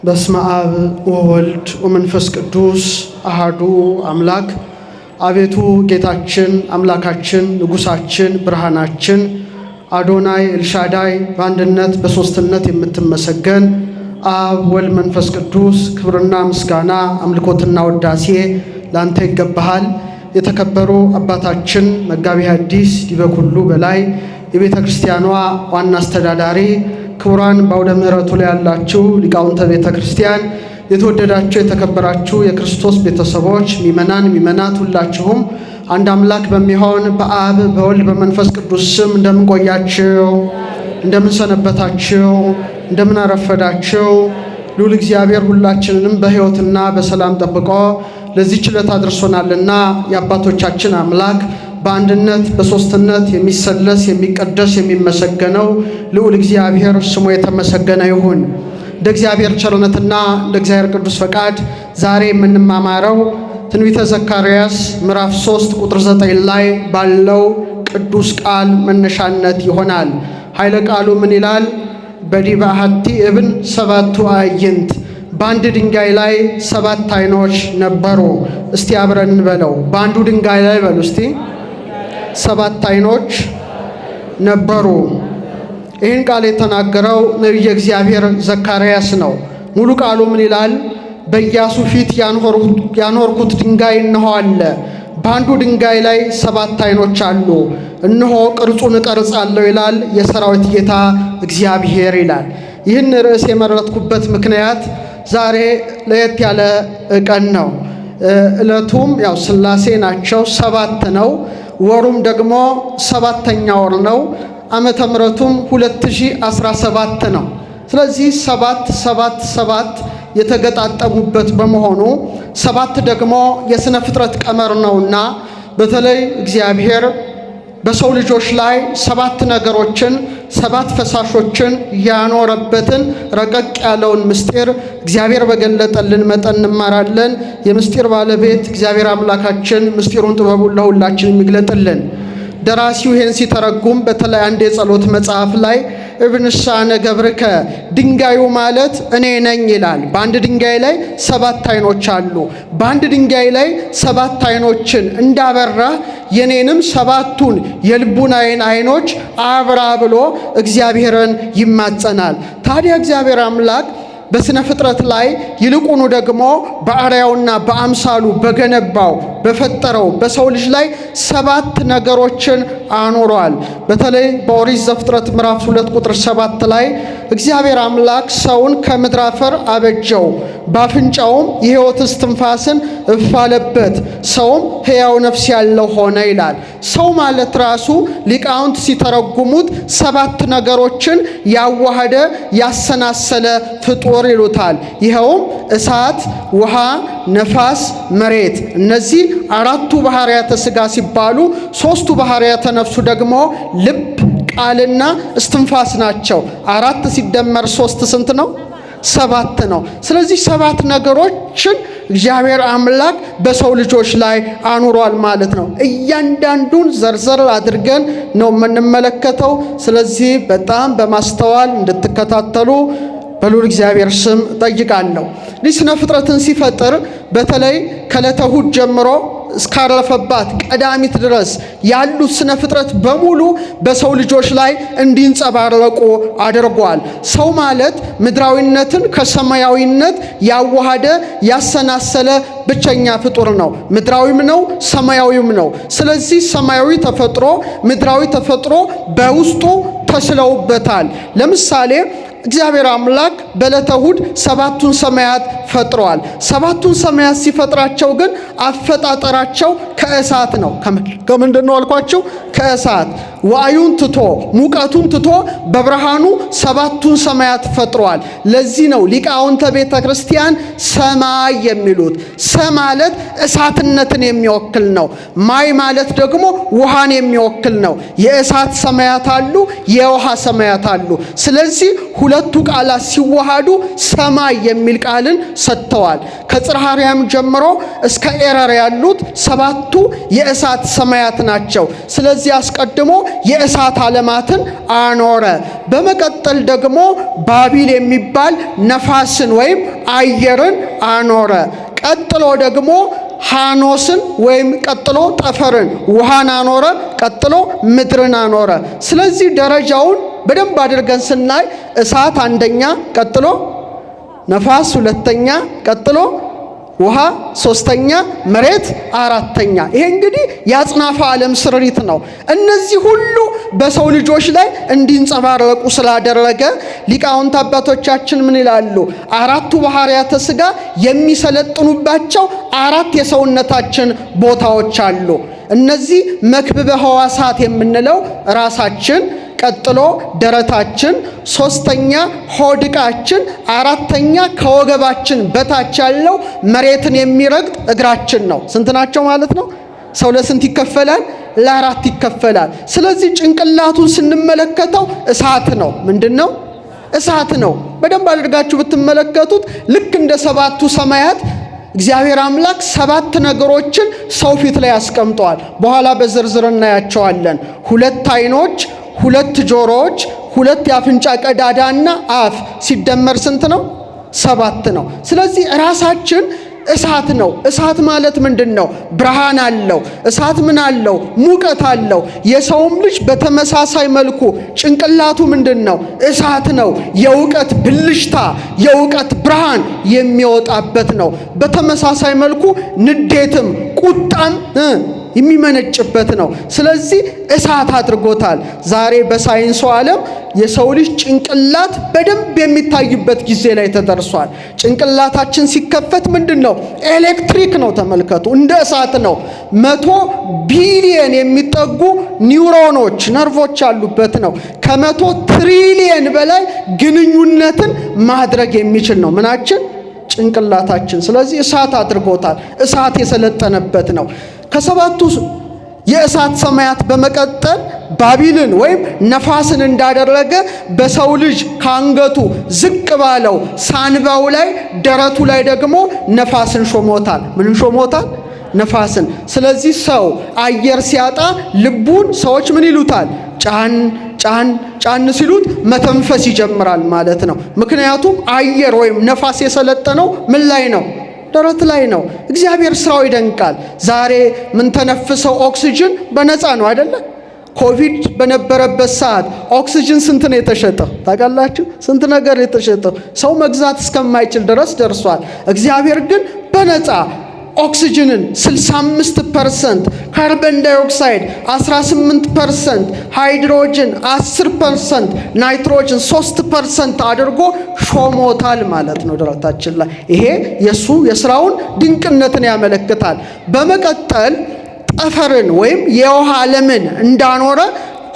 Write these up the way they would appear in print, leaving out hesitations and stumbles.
በስመ አብ ወወልድ ወመንፈስ ቅዱስ አሐዱ አምላክ። አቤቱ ጌታችን አምላካችን ንጉሳችን ብርሃናችን አዶናይ ኤልሻዳይ በአንድነት በሶስትነት የምትመሰገን አብ ወልድ መንፈስ ቅዱስ ክብርና ምስጋና አምልኮትና ወዳሴ ላንተ ይገባሃል። የተከበሩ አባታችን መጋቢ ሐዲስ ዲበኩሉ በላይ የቤተ ክርስቲያኗ ዋና አስተዳዳሪ፣ ክቡራን በአውደ ምሕረቱ ላይ ያላችሁ ሊቃውንተ ቤተ ክርስቲያን፣ የተወደዳችሁ የተከበራችሁ የክርስቶስ ቤተሰቦች ሚመናን ሚመናት ሁላችሁም አንድ አምላክ በሚሆን በአብ በወልድ በመንፈስ ቅዱስ ስም እንደምን ቆያችሁ? እንደምን ሰነበታችሁ? እንደምን አረፈዳችሁ? ልዑል እግዚአብሔር ሁላችንንም በሕይወትና በሰላም ጠብቆ ለዚህች ዕለት አድርሶናልና የአባቶቻችን አምላክ በአንድነት በሶስትነት የሚሰለስ የሚቀደስ የሚመሰገነው ልዑል እግዚአብሔር ስሙ የተመሰገነ ይሁን። እንደ እግዚአብሔር ቸርነትና እንደ እግዚአብሔር ቅዱስ ፈቃድ ዛሬ የምንማማረው ትንቢተ ዘካርያስ ምዕራፍ 3 ቁጥር 9 ላይ ባለው ቅዱስ ቃል መነሻነት ይሆናል። ኃይለ ቃሉ ምን ይላል? በዲበ አሐቲ እብን ሰባቱ አዕይንት፣ በአንድ ድንጋይ ላይ 7 ዓይኖች ነበሩ። እስቲ አብረን እንበለው። በአንዱ ድንጋይ ላይ በሉ እስቲ 7 ዓይኖች ነበሩ። ይህን ቃል የተናገረው ነቢየ እግዚአብሔር ዘካርያስ ነው። ሙሉ ቃሉ ምን ይላል? በኢያሱ ፊት ያኖርኩት ድንጋይ እነሆ አለ። በአንዱ ድንጋይ ላይ 7 ዓይኖች አሉ። እነሆ ቅርጹን እቀርጻለሁ ይላል የሰራዊት ጌታ እግዚአብሔር ይላል። ይህን ርዕስ የመረጥኩበት ምክንያት ዛሬ ለየት ያለ ቀን ነው። ዕለቱም ያው ሥላሴ ናቸው፣ 7 ነው። ወሩም ደግሞ 7ኛ ወር ነው። ዓመተ ምሕረቱም 2017 ነው። ስለዚህ 7 የተገጣጠሙበት በመሆኑ 7 ደግሞ የሥነ ፍጥረት ቀመር ነውና በተለይ እግዚአብሔር በሰው ልጆች ላይ 7 ነገሮችን 7 ፈሳሾችን ያኖረበትን ረቀቅ ያለውን ምስጢር እግዚአብሔር በገለጠልን መጠን እንማራለን። የምስጢር ባለቤት እግዚአብሔር አምላካችን ምስጢሩን ጥበቡን ለሁላችን የሚግለጥልን። ደራሲው ይህን ሲተረጉም በተለይ አንድ የጸሎት መጽሐፍ ላይ እብንሳነ ገብርከ፣ ድንጋዩ ማለት እኔ ነኝ ይላል። በአንድ ድንጋይ ላይ 7 ዓይኖች አሉ። በአንድ ድንጋይ ላይ 7 ዓይኖችን እንዳበራ የኔንም 7ቱን የልቡናዬን ዓይኖች አብራ ብሎ እግዚአብሔርን ይማጸናል። ታዲያ እግዚአብሔር አምላክ በሥነ ፍጥረት ላይ ይልቁኑ ደግሞ በአርአያውና በአምሳሉ በገነባው በፈጠረው በሰው ልጅ ላይ 7 ነገሮችን አኖሯል። በተለይ በኦሪት ዘፍጥረት ምዕራፍ 2 ቁጥር 7 ላይ እግዚአብሔር አምላክ ሰውን ከምድር አፈር አበጀው፣ በአፍንጫውም የሕይወት እስትንፋስን እፍ አለበት፣ ሰውም ሕያው ነፍስ ያለው ሆነ ይላል። ሰው ማለት ራሱ ሊቃውንት ሲተረጉሙት 7 ነገሮችን ያዋሃደ ያሰናሰለ ፍጡር ይሉታል። ይኸውም እሳት፣ ውሃ፣ ነፋስ፣ መሬት። እነዚህ 4ቱ ባህርያተ ሥጋ ሲባሉ 3ቱ ባህርያተ ነፍሱ ደግሞ ልብ፣ ቃልና እስትንፋስ ናቸው። 4 ሲደመር 3 ስንት ነው? 7 ነው። ስለዚህ 7 ነገሮችን እግዚአብሔር አምላክ በሰው ልጆች ላይ አኑሯል ማለት ነው። እያንዳንዱን ዘርዘር አድርገን ነው የምንመለከተው። ስለዚህ በጣም በማስተዋል እንድትከታተሉ በልዑል እግዚአብሔር ስም ጠይቃለሁ። ይህ ስነ ፍጥረትን ሲፈጥር በተለይ ከዕለተ እሑድ ጀምሮ እስካረፈባት ቀዳሚት ድረስ ያሉት ስነ ፍጥረት በሙሉ በሰው ልጆች ላይ እንዲንጸባረቁ አድርጓል። ሰው ማለት ምድራዊነትን ከሰማያዊነት ያዋሃደ ያሰናሰለ ብቸኛ ፍጡር ነው። ምድራዊም ነው፣ ሰማያዊም ነው። ስለዚህ ሰማያዊ ተፈጥሮ ምድራዊ ተፈጥሮ በውስጡ ተስለውበታል። ለምሳሌ እግዚአብሔር አምላክ በዕለተ እሑድ 7ቱን ሰማያት ፈጥረዋል። 7ቱን ሰማያት ሲፈጥራቸው ግን አፈጣጠራቸው ከእሳት ነው። ከምንድን ነው አልኳቸው? ከእሳት። ዋዩን ትቶ ሙቀቱን ትቶ በብርሃኑ 7ቱን ሰማያት ፈጥረዋል። ለዚህ ነው ሊቃውንተ ቤተ ክርስቲያን ሰማይ የሚሉት። ሰ ማለት እሳትነትን የሚወክል ነው። ማይ ማለት ደግሞ ውሃን የሚወክል ነው። የእሳት ሰማያት አሉ፣ የውሃ ሰማያት አሉ። ስለዚህ ሁለቱ ቃላት ሲዋሃዱ ሰማይ የሚል ቃልን ሰጥተዋል። ከጽርሐ አርያም ጀምሮ እስከ ኤረር ያሉት 7ቱ የእሳት ሰማያት ናቸው። ስለዚህ አስቀድሞ የእሳት ዓለማትን አኖረ። በመቀጠል ደግሞ ባቢል የሚባል ነፋስን ወይም አየርን አኖረ። ቀጥሎ ደግሞ ሃኖስን ወይም ቀጥሎ ጠፈርን ውሃን አኖረ። ቀጥሎ ምድርን አኖረ። ስለዚህ ደረጃውን በደንብ አድርገን ስናይ እሳት አንደኛ፣ ቀጥሎ ነፋስ ሁለተኛ፣ ቀጥሎ ውሃ ሶስተኛ፣ መሬት አራተኛ። ይሄ እንግዲህ የአጽናፈ ዓለም ስሪት ነው። እነዚህ ሁሉ በሰው ልጆች ላይ እንዲንጸባረቁ ስላደረገ ሊቃውንት አባቶቻችን ምን ይላሉ? አራቱ ባህሪያተ ሥጋ የሚሰለጥኑባቸው አራት የሰውነታችን ቦታዎች አሉ። እነዚህ መክብበ ሕዋሳት የምንለው ራሳችን፣ ቀጥሎ ደረታችን፣ ሶስተኛ ሆድቃችን፣ አራተኛ ከወገባችን በታች ያለው መሬትን የሚረግጥ እግራችን ነው። ስንት ናቸው ማለት ነው? ሰው ለስንት ይከፈላል? ለአራት ይከፈላል። ስለዚህ ጭንቅላቱን ስንመለከተው እሳት ነው። ምንድን ነው? እሳት ነው። በደንብ አድርጋችሁ ብትመለከቱት ልክ እንደ ሰባቱ ሰማያት እግዚአብሔር አምላክ ሰባት ነገሮችን ሰው ፊት ላይ ያስቀምጠዋል። በኋላ በዝርዝር እናያቸዋለን። 2 አይኖች፣ 2 ጆሮዎች፣ 2 የአፍንጫ ቀዳዳና አፍ ሲደመር ስንት ነው? 7 ነው። ስለዚህ ራሳችን እሳት ነው። እሳት ማለት ምንድን ነው? ብርሃን አለው። እሳት ምን አለው? ሙቀት አለው። የሰውም ልጅ በተመሳሳይ መልኩ ጭንቅላቱ ምንድን ነው? እሳት ነው። የእውቀት ብልሽታ፣ የእውቀት ብርሃን የሚወጣበት ነው። በተመሳሳይ መልኩ ንዴትም ቁጣም የሚመነጭበት ነው። ስለዚህ እሳት አድርጎታል። ዛሬ በሳይንሱ ዓለም የሰው ልጅ ጭንቅላት በደንብ የሚታይበት ጊዜ ላይ ተደርሷል። ጭንቅላታችን ሲከፈት ምንድን ነው? ኤሌክትሪክ ነው። ተመልከቱ፣ እንደ እሳት ነው። 100 ቢሊየን የሚጠጉ ኒውሮኖች ነርቮች ያሉበት ነው። ከ100 ትሪሊየን በላይ ግንኙነትን ማድረግ የሚችል ነው ምናችን? ጭንቅላታችን። ስለዚህ እሳት አድርጎታል። እሳት የሰለጠነበት ነው። ከሰባቱ የእሳት ሰማያት በመቀጠል ባቢልን ወይም ነፋስን እንዳደረገ በሰው ልጅ ካንገቱ ዝቅ ባለው ሳንባው ላይ ደረቱ ላይ ደግሞ ነፋስን ሾሞታል። ምን ሾሞታል? ነፋስን። ስለዚህ ሰው አየር ሲያጣ ልቡን ሰዎች ምን ይሉታል? ጫን ጫን ጫን ሲሉት መተንፈስ ይጀምራል ማለት ነው። ምክንያቱም አየር ወይም ነፋስ የሰለጠነው ምን ላይ ነው? ደረት ላይ ነው። እግዚአብሔር ስራው ይደንቃል። ዛሬ ምን ተነፍሰው ኦክሲጅን በነፃ ነው አይደለ? ኮቪድ በነበረበት ሰዓት ኦክሲጅን ስንት ነው የተሸጠው? ታውቃላችሁ? ስንት ነገር የተሸጠው ሰው መግዛት እስከማይችል ድረስ ደርሷል። እግዚአብሔር ግን በነፃ ኦክሲጅንን 65%፣ ካርበን ዳይኦክሳይድ 18%፣ ሃይድሮጅን 10%፣ ናይትሮጅን 3% አድርጎ ሾሞታል ማለት ነው ደረታችን ላይ። ይሄ የስራውን ድንቅነትን ያመለክታል። በመቀጠል ጠፈርን ወይም የውሃ ዓለምን እንዳኖረ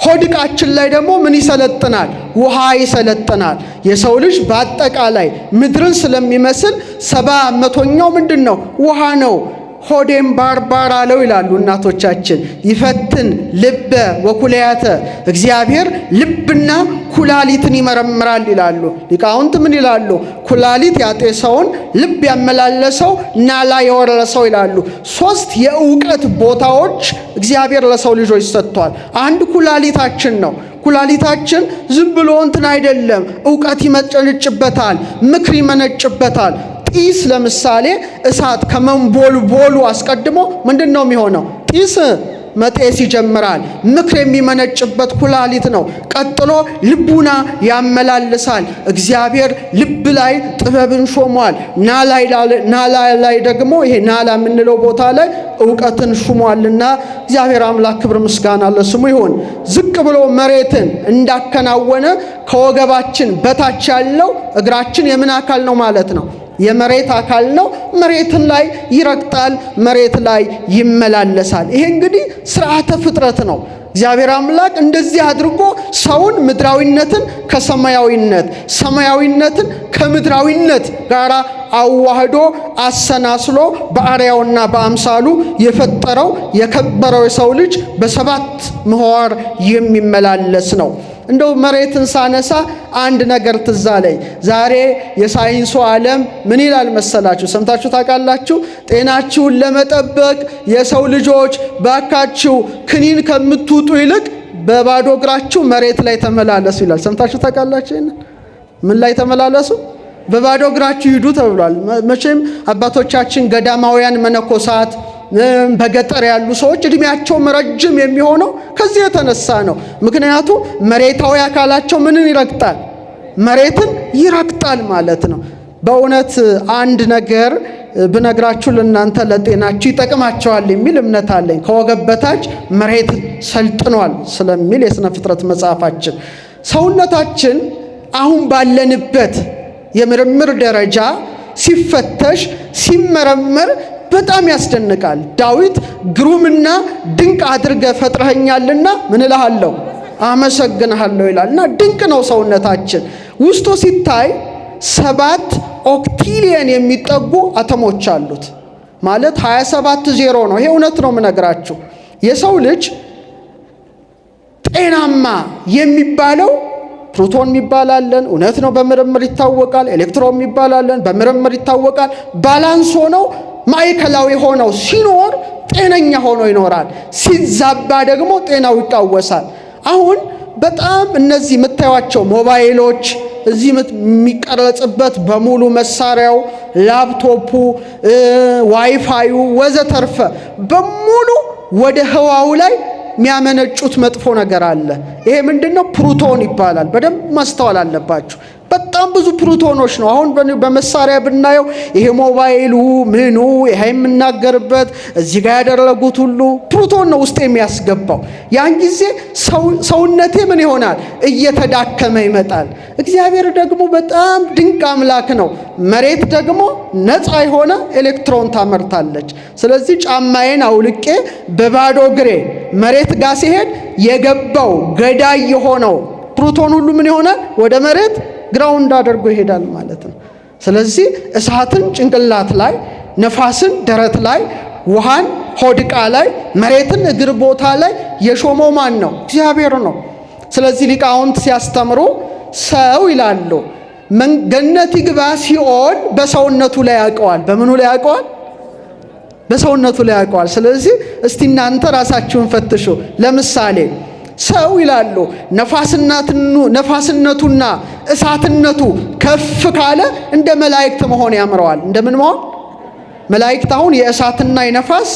ሆድቃችን ላይ ደግሞ ምን ይሰለጥናል? ውሃ ይሰለጥናል። የሰው ልጅ በአጠቃላይ ምድርን ስለሚመስል 70% ምንድን ነው? ውሃ ነው። ሆዴም ባርባር አለው ይላሉ እናቶቻችን። ይፈትን ልበ ወኩላያተ፣ እግዚአብሔር ልብና ኩላሊትን ይመረምራል ይላሉ ሊቃውንት። ምን ይላሉ? ኩላሊት ያጤሰውን ልብ ያመላለሰው ናላ የወረሰው ይላሉ። 3 የእውቀት ቦታዎች እግዚአብሔር ለሰው ልጆች ሰጥቷል። አንድ ኩላሊታችን ነው። ኩላሊታችን ዝም ብሎ እንትን አይደለም። እውቀት ይመነጭበታል፣ ምክር ይመነጭበታል። ጢስ ለምሳሌ እሳት ከመንቦልቦሉ አስቀድሞ ምንድን ነው የሚሆነው? ጢስ መጤስ ይጀምራል። ምክር የሚመነጭበት ኩላሊት ነው። ቀጥሎ ልቡና ያመላልሳል። እግዚአብሔር ልብ ላይ ጥበብን ሾሟል። ናላ ላይ ደግሞ ይሄ ናላ የምንለው ቦታ ላይ እውቀትን ሹሟልና እግዚአብሔር አምላክ ክብር ምስጋና ለስሙ ይሁን። ዝቅ ብሎ መሬትን እንዳከናወነ ከወገባችን በታች ያለው እግራችን የምን አካል ነው ማለት ነው? የመሬት አካል ነው። መሬትን ላይ ይረግጣል፣ መሬት ላይ ይመላለሳል። ይሄ እንግዲህ ስርዓተ ፍጥረት ነው። እግዚአብሔር አምላክ እንደዚህ አድርጎ ሰውን ምድራዊነትን ከሰማያዊነት፣ ሰማያዊነትን ከምድራዊነት ጋር አዋህዶ አሰናስሎ በአርአያውና በአምሳሉ የፈጠረው የከበረው የሰው ልጅ በ7 ምህዋር የሚመላለስ ነው። እንደው መሬትን ሳነሳ አንድ ነገር ትዝ አለኝ። ዛሬ የሳይንሱ ዓለም ምን ይላል መሰላችሁ? ሰምታችሁ ታውቃላችሁ? ጤናችሁን ለመጠበቅ የሰው ልጆች ባካችሁ ክኒን ከምትውጡ ይልቅ በባዶ እግራችሁ መሬት ላይ ተመላለሱ ይላል። ሰምታችሁ ታውቃላችሁ? ምን ላይ ተመላለሱ? በባዶ እግራችሁ ሂዱ ተብሏል። መቼም አባቶቻችን ገዳማውያን መነኮሳት በገጠር ያሉ ሰዎች እድሜያቸው ረጅም የሚሆነው ከዚህ የተነሳ ነው። ምክንያቱም መሬታዊ አካላቸው ምንን ይረግጣል? መሬትን ይረግጣል ማለት ነው። በእውነት አንድ ነገር ብነግራችሁ ለእናንተ ለጤናችሁ ይጠቅማቸዋል የሚል እምነት አለኝ። ከወገብ በታች መሬት ሰልጥኗል ስለሚል የሥነ ፍጥረት መጽሐፋችን ሰውነታችን አሁን ባለንበት የምርምር ደረጃ ሲፈተሽ ሲመረመር በጣም ያስደንቃል። ዳዊት ግሩምና ድንቅ አድርገህ ፈጥረኸኛልና ምን እልሃለሁ? አመሰግንሃለሁ ይላልና ድንቅ ነው ሰውነታችን። ውስጡ ሲታይ 7 ኦክቲሊየን የሚጠጉ አተሞች አሉት። ማለት 27 ዜሮ ነው። ይሄ እውነት ነው የምነግራችሁ። የሰው ልጅ ጤናማ የሚባለው ፕሮቶን የሚባላለን እውነት ነው፣ በምርምር ይታወቃል። ኤሌክትሮን የሚባላለን በምርምር ይታወቃል። ባላንስ ሆነው ማዕከላዊ ሆነው ሲኖር ጤነኛ ሆኖ ይኖራል። ሲዛባ ደግሞ ጤናው ይቃወሳል። አሁን በጣም እነዚህ የምታዩቸው ሞባይሎች እዚህ የሚቀረጽበት በሙሉ መሳሪያው፣ ላፕቶፑ፣ ዋይፋዩ ወዘተርፈ በሙሉ ወደ ህዋው ላይ የሚያመነጩት መጥፎ ነገር አለ። ይሄ ምንድነው? ፕሮቶን ይባላል። በደንብ ማስተዋል አለባችሁ። በጣም ብዙ ፕሮቶኖች ነው። አሁን በመሳሪያ ብናየው ይሄ ሞባይሉ ምኑ ይሄ የምናገርበት እዚህ ጋር ያደረጉት ሁሉ ፕሮቶን ነው ውስጥ የሚያስገባው። ያን ጊዜ ሰውነቴ ምን ይሆናል? እየተዳከመ ይመጣል። እግዚአብሔር ደግሞ በጣም ድንቅ አምላክ ነው። መሬት ደግሞ ነፃ የሆነ ኤሌክትሮን ታመርታለች። ስለዚህ ጫማዬን አውልቄ በባዶ እግሬ መሬት ጋር ሲሄድ የገባው ገዳይ የሆነው ፕሮቶን ሁሉ ምን ይሆናል? ወደ መሬት ግራውንድ አድርጎ ይሄዳል ማለት ነው። ስለዚህ እሳትን ጭንቅላት ላይ፣ ነፋስን ደረት ላይ፣ ውሃን ሆድቃ ላይ፣ መሬትን እግር ቦታ ላይ የሾመው ማን ነው? እግዚአብሔር ነው። ስለዚህ ሊቃውንት ሲያስተምሩ ሰው ይላሉ ገነት ይግባ ሲኦል በሰውነቱ ላይ ያውቀዋል። በምኑ ላይ ያውቀዋል? በሰውነቱ ላይ ያውቀዋል። ስለዚህ እስቲ እናንተ ራሳችሁን ፈትሹ። ለምሳሌ ሰው ይላሉ ነፋስነቱና እሳትነቱ ከፍ ካለ እንደ መላእክት መሆን ያምረዋል። እንደምን መሆን? መላእክት አሁን የእሳትና የነፋስ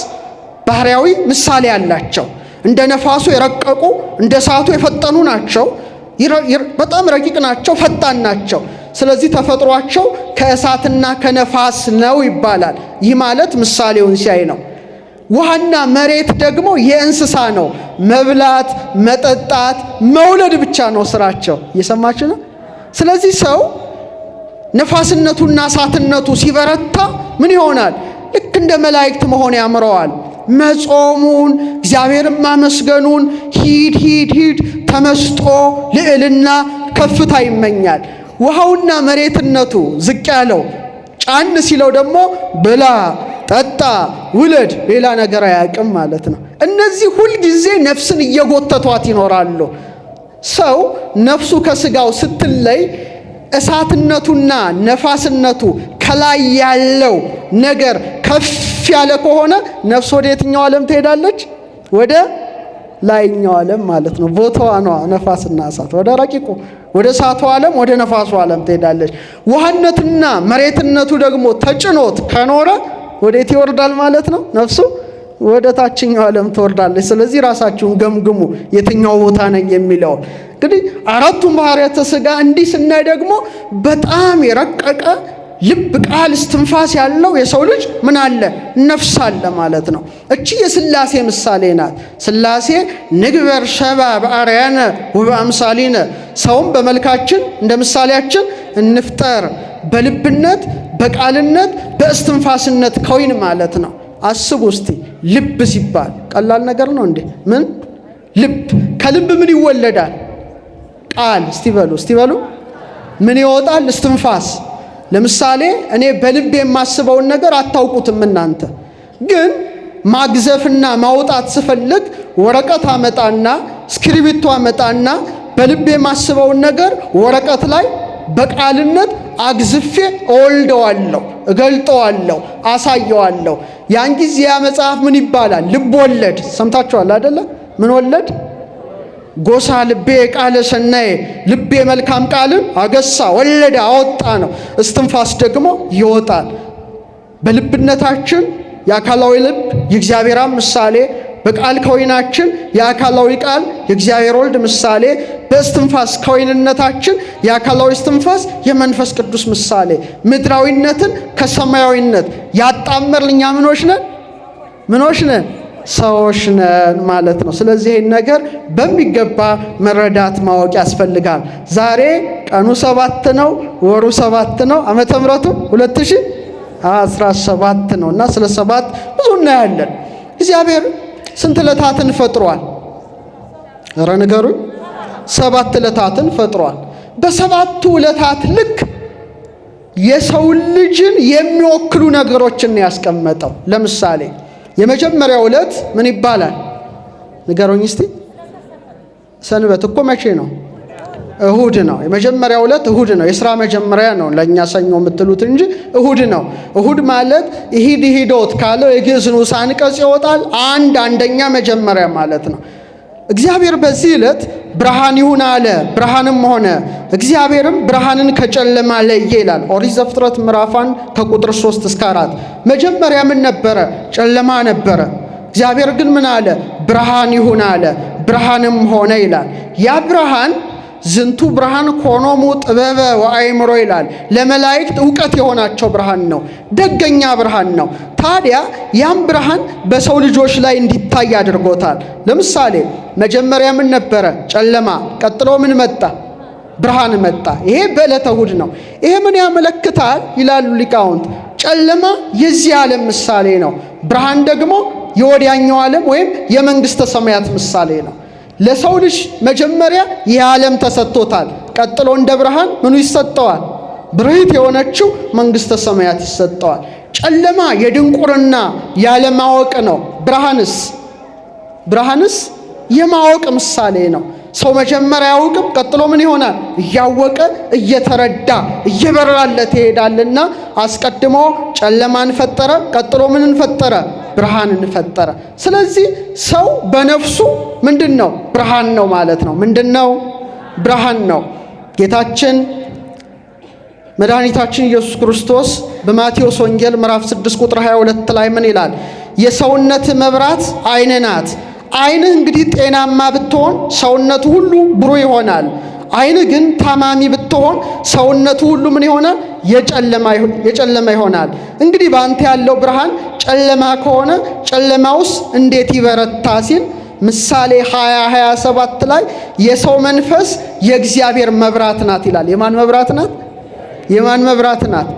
ባህሪያዊ ምሳሌ አላቸው። እንደ ነፋሱ የረቀቁ እንደ እሳቱ የፈጠኑ ናቸው። በጣም ረቂቅ ናቸው፣ ፈጣን ናቸው። ስለዚህ ተፈጥሯቸው ከእሳትና ከነፋስ ነው ይባላል። ይህ ማለት ምሳሌውን ሲያይ ነው። ውሃና መሬት ደግሞ የእንስሳ ነው። መብላት፣ መጠጣት፣ መውለድ ብቻ ነው ስራቸው። እየሰማችሁ ነው? ስለዚህ ሰው ነፋስነቱና እሳትነቱ ሲበረታ ምን ይሆናል? ልክ እንደ መላእክት መሆን ያምረዋል። መጾሙን፣ እግዚአብሔርን ማመስገኑን፣ ሂድ ተመስጦ፣ ልዕልና፣ ከፍታ ይመኛል። ውሃውና መሬትነቱ ዝቅ ያለው ጫን ሲለው ደግሞ ብላ፣ ጠጣ፣ ውለድ፣ ሌላ ነገር አያውቅም ማለት ነው። እነዚህ ሁልጊዜ ነፍስን እየጎተቷት ይኖራሉ። ሰው ነፍሱ ከስጋው ስትለይ እሳትነቱና ነፋስነቱ ከላይ ያለው ነገር ከፍ ያለ ከሆነ ነፍስ ወደ የትኛው ዓለም ትሄዳለች? ወደ ላይኛው ዓለም ማለት ነው። ቦታዋ ነው ነፋስና እሳት። ወደ ረቂቁ ወደ እሳቱ ዓለም ወደ ነፋሱ ዓለም ትሄዳለች። ውሃነትና መሬትነቱ ደግሞ ተጭኖት ከኖረ ወዴት ይወርዳል ማለት ነው? ነፍሱ ወደ ታችኛው ዓለም ትወርዳለች። ስለዚህ ራሳችሁን ገምግሙ የትኛው ቦታ ነኝ የሚለው። እንግዲህ አራቱም ባህሪያተ ሥጋ እንዲህ ስናይ ደግሞ በጣም የረቀቀ ልብ፣ ቃል፣ እስትንፋስ ያለው የሰው ልጅ ምን አለ? ነፍስ አለ ማለት ነው። እቺ የሥላሴ ምሳሌ ናት። ሥላሴ ንግበር ሰብአ በአርአያነ ወበአምሳሊነ፣ ሰውም በመልካችን እንደ ምሳሌያችን እንፍጠር፣ በልብነት በቃልነት በእስትንፋስነት ከዊን ማለት ነው። አስቡ እስቲ ልብ ሲባል ቀላል ነገር ነው እንዴ? ምን ልብ? ከልብ ምን ይወለዳል? ቃል። እስቲ በሉ ምን ይወጣል? እስትንፋስ። ለምሳሌ እኔ በልብ የማስበውን ነገር አታውቁትም እናንተ። ግን ማግዘፍና ማውጣት ስፈልግ ወረቀት አመጣና እስክሪብቶ አመጣና በልብ የማስበውን ነገር ወረቀት ላይ በቃልነት አግዝፌ እወልደዋለሁ፣ እገልጠዋለሁ፣ አሳየዋለሁ። ያን ጊዜ ያ መጽሐፍ ምን ይባላል? ልብ ወለድ። ሰምታችኋል አይደለ? ምን ወለድ? ጎሳ ልቤ ቃለ ሰናየ ልቤ መልካም ቃልን አገሳ ወለደ አወጣ ነው። እስትንፋስ ደግሞ ይወጣል። በልብነታችን የአካላዊ ልብ የእግዚአብሔር ምሳሌ፣ በቃል ከወይናችን የአካላዊ ቃል የእግዚአብሔር ወልድ ምሳሌ፣ በእስትንፋስ ከወይንነታችን የአካላዊ እስትንፋስ የመንፈስ ቅዱስ ምሳሌ፣ ምድራዊነትን ከሰማያዊነት ያጣመርን እኛ ምኖች ነን? ሰዎች ነን ማለት ነው። ስለዚህ ይህን ነገር በሚገባ መረዳት ማወቅ ያስፈልጋል። ዛሬ ቀኑ 7 ነው፣ ወሩ 7 ነው፣ ዓመተ ምሕረቱ 2017 ነው እና ስለ 7 ብዙ እናያለን። እግዚአብሔር ስንት ዕለታትን ፈጥሯል? ኧረ ንገሩኝ። 7 ዕለታትን ፈጥሯል። በ7ቱ ዕለታት ልክ የሰው ልጅን የሚወክሉ ነገሮችን ያስቀመጠው። ለምሳሌ የመጀመሪያው ዕለት ምን ይባላል? ንገሩኝ እስቲ። ሰንበት እኮ መቼ ነው? እሁድ ነው። የመጀመሪያው ዕለት እሁድ ነው። የሥራ መጀመሪያ ነው ለእኛ ሰኞ የምትሉት እንጂ እሁድ ነው። እሁድ ማለት ይሂድ ይሂዶት ካለው የግዕዝ ንዑስ አንቀጽ ይወጣል። አንደኛ መጀመሪያ ማለት ነው። እግዚአብሔር በዚህ ዕለት ብርሃን ይሁን አለ፣ ብርሃንም ሆነ። እግዚአብሔርም ብርሃንን ከጨለማ ለየ ይላል ኦሪት ዘፍጥረት ምዕራፍ 1 ከቁጥር 3 እስከ 4። መጀመሪያ ምን ነበረ? ጨለማ ነበረ። እግዚአብሔር ግን ምን አለ? ብርሃን ይሁን አለ፣ ብርሃንም ሆነ ይላል። ያ ብርሃን ዝንቱ ብርሃን ኮኖሙ ጥበበ ወአእምሮ ይላል። ለመላእክት ዕውቀት የሆናቸው ብርሃን ነው። ደገኛ ብርሃን ነው። ታዲያ ያም ብርሃን በሰው ልጆች ላይ እንዲታይ አድርጎታል። ለምሳሌ መጀመሪያ ምን ነበረ? ጨለማ። ቀጥሎ ምን መጣ? ብርሃን መጣ። ይሄ በዕለተ እሁድ ነው። ይሄ ምን ያመለክታል ይላሉ ሊቃውንት? ጨለማ የዚህ ዓለም ምሳሌ ነው። ብርሃን ደግሞ የወዲያኛው ዓለም ወይም የመንግሥተ ሰማያት ምሳሌ ነው። ለሰው ልጅ መጀመሪያ ይህ ዓለም ተሰጥቶታል። ቀጥሎ እንደ ብርሃን ምኑ ይሰጠዋል? ብርህት የሆነችው መንግሥተ ሰማያት ይሰጠዋል። ጨለማ የድንቁርና ያለማወቅ ነው። ብርሃንስ የማወቅ ምሳሌ ነው። ሰው መጀመሪያ አያውቅም፣ ቀጥሎ ምን ይሆናል? እያወቀ እየተረዳ እየበራለት ይሄዳልና አስቀድሞ ጨለማን ፈጠረ፣ ቀጥሎ ምንን ፈጠረ? ብርሃንን ፈጠረ። ስለዚህ ሰው በነፍሱ ምንድን ነው? ብርሃን ነው ማለት ነው። ምንድን ነው? ብርሃን ነው። ጌታችን መድኃኒታችን ኢየሱስ ክርስቶስ በማቴዎስ ወንጌል ምዕራፍ 6 ቁጥር 22 ላይ ምን ይላል? የሰውነት መብራት ዓይን ናት። ዓይንህ እንግዲህ ጤናማ ብትሆን ሰውነቱ ሁሉ ብሩህ ይሆናል። ዓይንህ ግን ታማሚ ብትሆን ሰውነቱ ሁሉ ምን ይሆናል? የጨለማ ይሆናል። እንግዲህ በአንተ ያለው ብርሃን ጨለማ ከሆነ ጨለማውስ እንዴት ይበረታ ሲል ምሳሌ 20:27 ላይ የሰው መንፈስ የእግዚአብሔር መብራት ናት ይላል። የማን መብራት ናት? የማን መብራት ናት?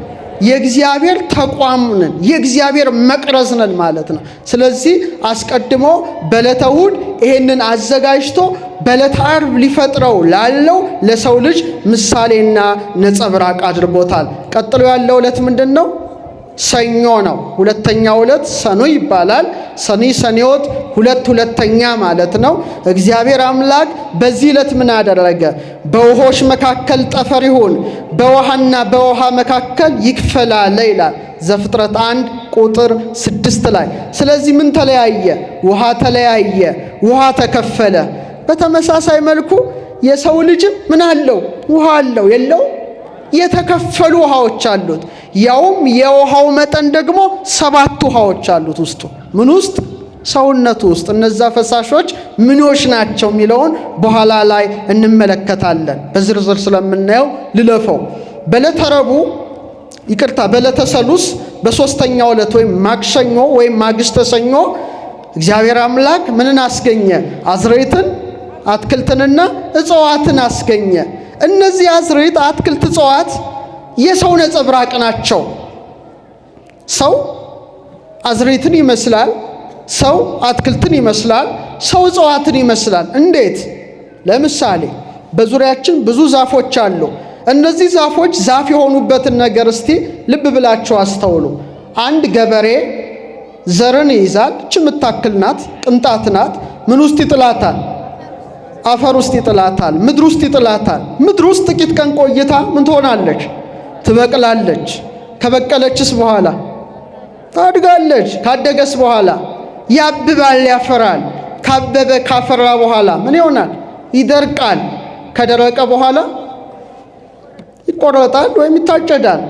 የእግዚአብሔር ተቋም ነን፣ የእግዚአብሔር መቅረዝ ነን ማለት ነው። ስለዚህ አስቀድሞ በዕለተ እሁድ ይሄንን አዘጋጅቶ በዕለተ ዓርብ ሊፈጥረው ላለው ለሰው ልጅ ምሳሌና ነጸብራቅ አድርጎታል። ቀጥሎ ያለው ዕለት ምንድን ነው? ሰኞ ነው። ሁለተኛው ዕለት ሰኑይ ይባላል። ሰኒወት ሁለተኛ ማለት ነው። እግዚአብሔር አምላክ በዚህ ዕለት ምን አደረገ? በውሆች መካከል ጠፈር ይሁን፣ በውሃና በውሃ መካከል ይክፈላል ይላል ዘፍጥረት 1 ቁጥር 6 ላይ። ስለዚህ ምን ተለያየ? ውሃ ተለያየ፣ ውሃ ተከፈለ። በተመሳሳይ መልኩ የሰው ልጅም ምን አለው? ውሃ አለው የለው? የተከፈሉ ውሃዎች አሉት። ያውም የውሃው መጠን ደግሞ 7 ውሃዎች አሉት ውስጡ። ምን ውስጥ? ሰውነቱ ውስጥ። እነዛ ፈሳሾች ምኖች ናቸው የሚለውን በኋላ ላይ እንመለከታለን። በዝርዝር ስለምናየው ልለፈው። በዕለተ ረቡዕ በዕለተ ሰሉስ በሦስተኛው ዕለት ወይም ማክሰኞ ወይም ማግስተ ሰኞ እግዚአብሔር አምላክ ምንን አስገኘ? አዝርዕትን፣ አትክልትንና እጽዋትን አስገኘ። እነዚህ አዝርዕት፣ አትክልት፣ እጽዋት የሰው ነጸብራቅ ናቸው። ሰው አዝርዕትን ይመስላል፣ ሰው አትክልትን ይመስላል፣ ሰው እጽዋትን ይመስላል። እንዴት? ለምሳሌ በዙሪያችን ብዙ ዛፎች አሉ። እነዚህ ዛፎች ዛፍ የሆኑበትን ነገር እስቲ ልብ ብላችሁ አስተውሉ። አንድ ገበሬ ዘርን ይይዛል። እች የምታክል ናት፣ ቅንጣት ናት። ምን ውስጥ ይጥላታል? አፈር ውስጥ ይጥላታል፣ ምድር ውስጥ ይጥላታል። ምድር ውስጥ ጥቂት ቀን ቆይታ ምን ትሆናለች? ትበቅላለች። ከበቀለችስ በኋላ ታድጋለች። ካደገስ በኋላ ያብባል፣ ያፈራል። ካበበ ካፈራ በኋላ ምን ይሆናል? ይደርቃል። ከደረቀ በኋላ ይቆረጣል ወይም ይታጨዳል።